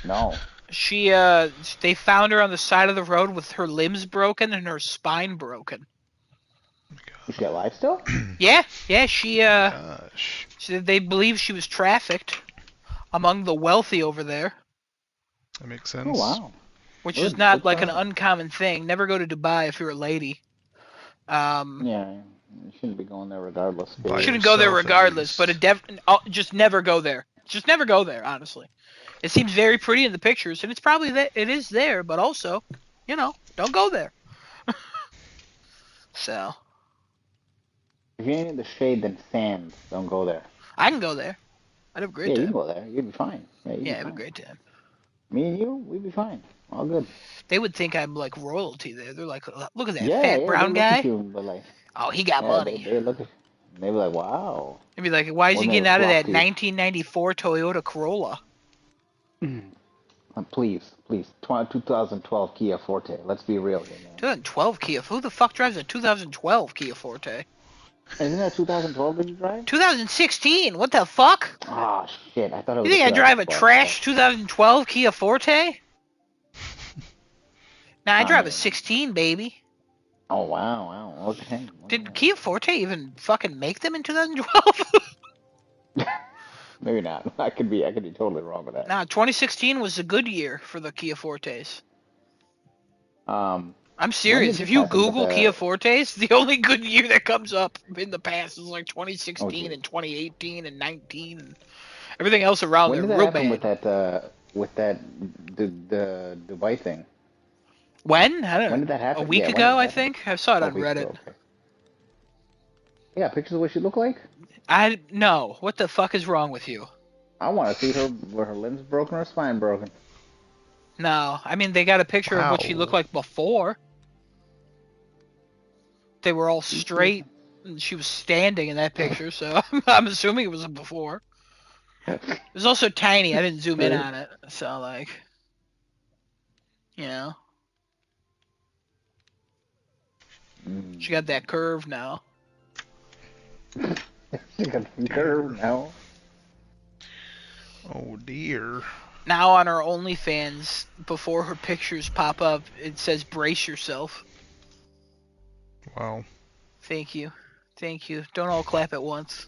No. She they found her on the side of the road with her limbs broken and her spine broken. Is she alive still? Yeah, she Gosh. they believe she was trafficked among the wealthy over there, That makes sense. Oh wow. which Good- is not good like for an her. uncommon thing. Never go to Dubai if you're a lady. Yeah, you shouldn't be going there regardless. By You shouldn't go there yourself, at regardless, but least. just never go there. Just never go there, honestly. It seems very pretty in the pictures, and it's probably that it is there, but also, don't go there. So, If you ain't in the shade, then sand. Don't go there. I can go there. I'd have a Yeah, great you can time. go there. You'd be fine. Yeah, you'd Yeah, be have a fine. great time. Me and you, we'd be fine. All good. They would think I'm like royalty there. They're like, look at that Yeah, fat yeah, brown they look guy. at you, but like, Oh, he got yeah, money. They look at. They be like, wow. They'd be like, why is he Or getting they'll out of flock that to you. 1994 Toyota Corolla? Please, 2012 Kia Forte. Let's be real here, man. 2012 Kia. Who the fuck drives a 2012 Kia Forte? Isn't that 2012 that you drive? 2016. What the fuck? Ah, shit. I thought it was. You think I drive a 2012. trash 2012 Kia Forte? Nah, I I drive a mean- 16, baby. Oh wow. Okay. Did Kia Forte even fucking make them in 2012? Maybe not. I could be totally wrong with that. Nah, 2016 was a good year for the Kia Fortes. Um, I'm serious. did If this you happen with Google the- Kia Fortes, the only good year that comes up in the past is like 2016 Okay. and 2018 and 19 and everything else around when there did that real happen bad. with that the Dubai thing? When? I don't know. When did that happen? A week Yeah, when ago, did that I happen? think. I saw it A on week Reddit. ago, okay. Yeah, pictures of what she looked like. No. What the fuck is wrong with you? I want to see her where her limbs broken or her spine broken. No, I mean they got a picture of what she looked Wow. like before. They were all straight, and she was standing in that picture, so I'm assuming it was a before. It was also tiny. I didn't zoom in on it, so like, you know, she got that curve now. She got the curve now. Oh dear. Now on her OnlyFans, before her pictures pop up, it says "brace yourself." Wow. Thank you, thank you. Don't all clap at once.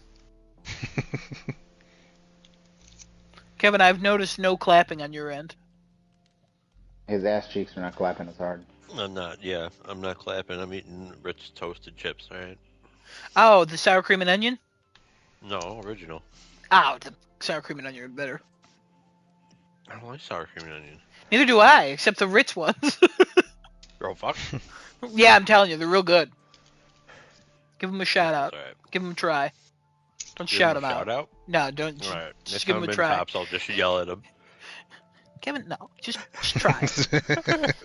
Kevin, I've noticed no clapping on your end. His ass cheeks are not clapping as hard. I'm not. Yeah, I'm not clapping. I'm eating Ritz toasted chips. All right. Oh, the sour cream and onion? No, original. Oh, the sour cream and onion are better. I don't like sour cream and onion. Neither do I, except the Ritz ones. Oh fuck. Yeah, I'm telling you, they're real good. Give them a shout out. All right. Give them a try. Don't Give shout him them a out. shout out. No, don't. All right. Just Next give time them I'm a in try. Tops, I'll just yell at him. Kevin, no, just try.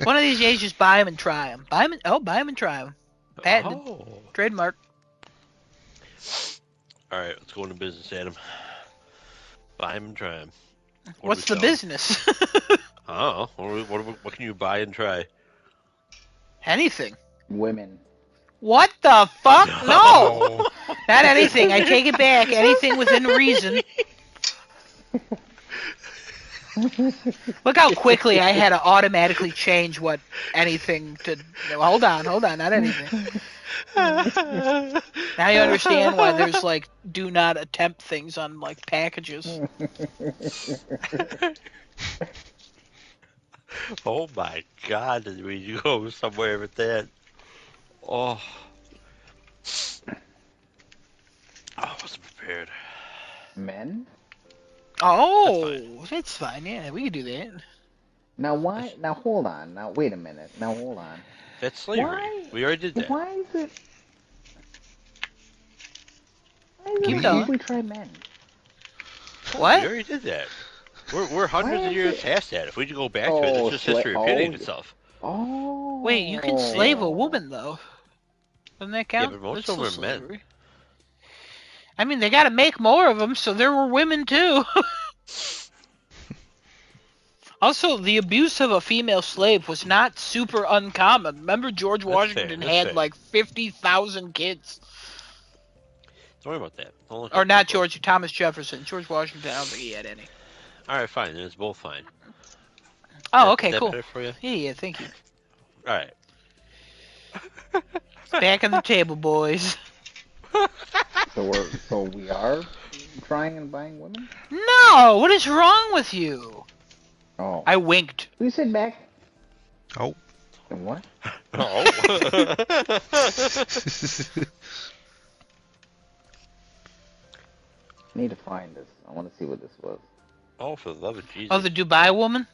One of these days, just buy them and try them. Buy them and try them. Patented. Oh. Trademark. All right, let's go into business, Adam. Buy him and try him. What's the business? Oh, what can you buy and try? Anything. Women. What the fuck? No! Oh. Not anything. I take it back. Anything within reason. Look how quickly I had to automatically change what anything to. Hold on, not anything. Now you understand why there's like do not attempt things on like packages. Oh my God! Did we go somewhere with that? Oh, I wasn't prepared. Men? Oh, that's fine. Yeah, we can do that. Now why? Now hold on. Now wait a minute. Now hold on. That's slavery. Why? We already did that. Why is it? Why is Keep it going. we try men? We What? already did that. We're hundreds Why of is years it- past that. If we go back to it, Oh, it's just history sla- repeating oh. itself. Oh. Wait, you can slave a woman though. Doesn't that count? but most That's of them still are men. slavery. I mean, they got to make more of them, so there were women too. Also, the abuse of a female slave was not super uncommon. Remember, George Washington fair. had like 50,000 kids. Don't worry about that. Don't look Or at not people. George, Thomas Jefferson. George Washington, I don't think he had any. All right, fine. Then it's both fine. Oh, okay, Is that cool. better for you? Yeah, thank you. All right. Back on the table, boys. So we are trying and buying women? No, what is wrong with you? Oh. I winked. We said back. Oh. And what? Oh. I need to find this. I want to see what this was. Oh, for the love of Jesus. Oh, the Dubai woman?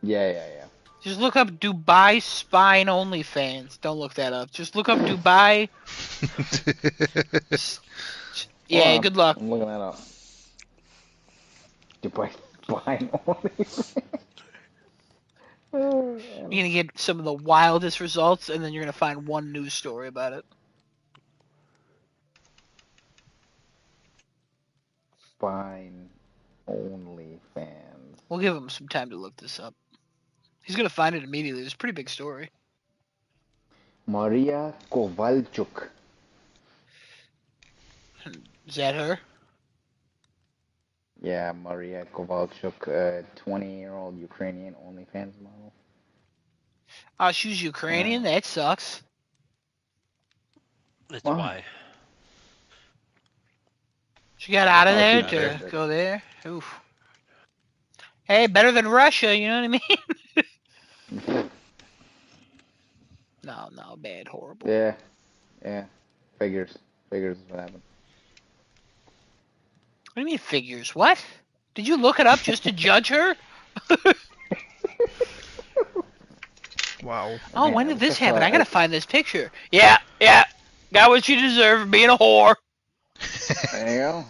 Yeah. Just look up Dubai spine OnlyFans. Don't look that up. Just look up Dubai. Yeah, Hold on. good luck. I'm looking that up. Dubai buying only. You're gonna get some of the wildest results, and then you're gonna find one news story about it. Buying only fans. We'll give him some time to look this up. He's gonna find it immediately. It's a pretty big story. Maria Kovalchuk. Is that her? Yeah, Maria Kovalchuk, 20-year-old Ukrainian OnlyFans model. Oh, she was Ukrainian? That sucks. That's Why? why. She got out of Oh, there she to deserved it. go there? Oof. Hey, better than Russia, you know what I mean? No, bad, horrible. Yeah. Figures is what happened. What do you mean figures? What? Did you look it up just to judge her? Wow. Oh, Man, when I did this just happen? saw I gotta it. find this picture. Yeah. Got what you deserve for being a whore. There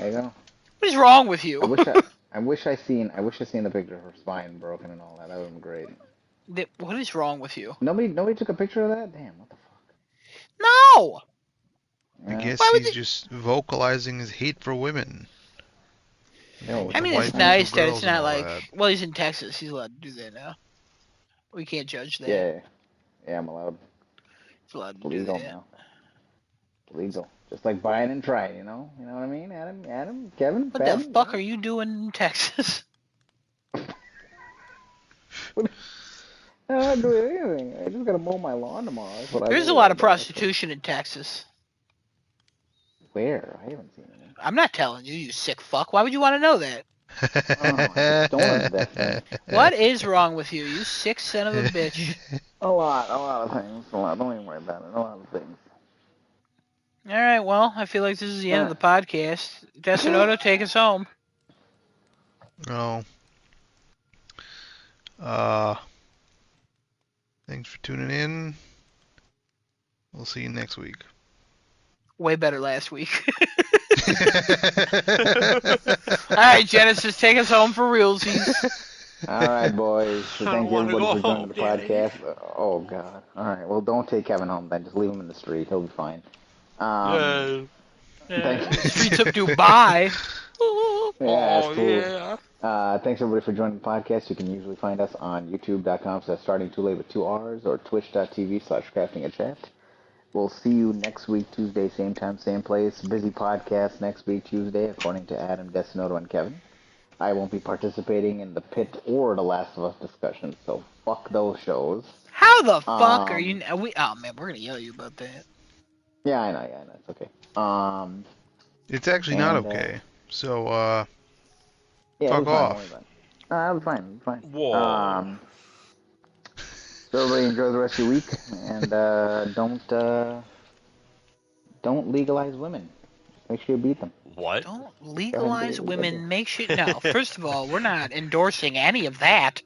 you go. What is wrong with I you? wish I wish I seen the picture of her spine broken and all that. That would have been great. What is wrong with you? Nobody took a picture of that. Damn, what the fuck? No! I Yeah. guess Why would he's they... just vocalizing his hate for women. Yo, With I the mean, wife it's and two nice that it's girls and not all like... that. Well, he's in Texas. He's allowed to do that now. We can't judge that. yeah, I'm allowed. He's allowed to do Legal that. now. Legal. Just like buying and trying, you know? You know what I mean? Adam, Kevin, What Fab, the fuck are you doing in Texas? I'm not doing anything. I just gotta mow my lawn tomorrow. That's what There's a lot of prostitution in Texas. Where? I haven't seen any. I'm not telling you, you sick fuck. Why would you want to know that? I stoned to death then. What is wrong with you, you sick son of a bitch? A lot of things. A lot. Don't even worry about it. A lot of things. Alright, well, I feel like this is the end of the podcast. Destinoto, take us home. Oh. Thanks for tuning in. We'll see you next week. Way better last week. Alright, Genesis, take us home for realsies. All right, boys. So I don't thank you wanna everybody go for joining home, the Daddy. podcast. Oh God. All right. Well, don't take Kevin home then. Just leave him in the street. He'll be fine. Yeah. Streets of Dubai. Yeah, that's Oh, cool. yeah. Thanks everybody for joining the podcast. You can usually find us on youtube.com/starting too late with 2 R's or twitch.tv/craftingachat. We'll see you next week, Tuesday, same time, same place. Busy podcast next week, Tuesday, according to Adam, Destinoto, and Kevin. I won't be participating in the Pit or the Last of Us discussion, so fuck those shows. How the fuck are you... Oh, man, we're gonna yell at you about that. Yeah, I know, it's okay. It's actually not And, okay. So, Yeah, fuck it'll be fine, off. don't worry about it. I'll be fine, Whoa. So everybody enjoy the rest of your week, and don't legalize women. Make sure you beat them. What? Don't legalize women. Make sure... No, first of all, we're not endorsing any of that.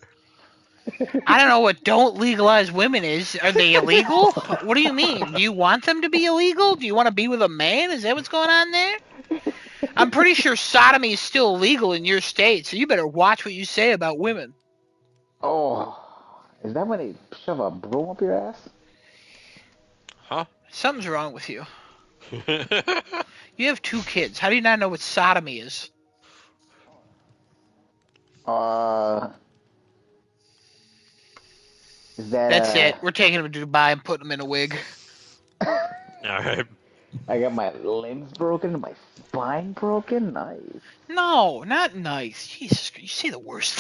I don't know what don't legalize women is. Are they illegal? What do you mean? Do you want them to be illegal? Do you want to be with a man? Is that what's going on there? I'm pretty sure sodomy is still illegal in your state, so you better watch what you say about women. Oh, is that when they shove a broom up your ass? Huh? Something's wrong with you. You have 2 kids. How do you not know what sodomy is? Is that? That's it. We're taking him to Dubai and putting him in a wig. Alright. I got my limbs broken, my spine broken. Nice. No, not nice. Jesus, you say the worst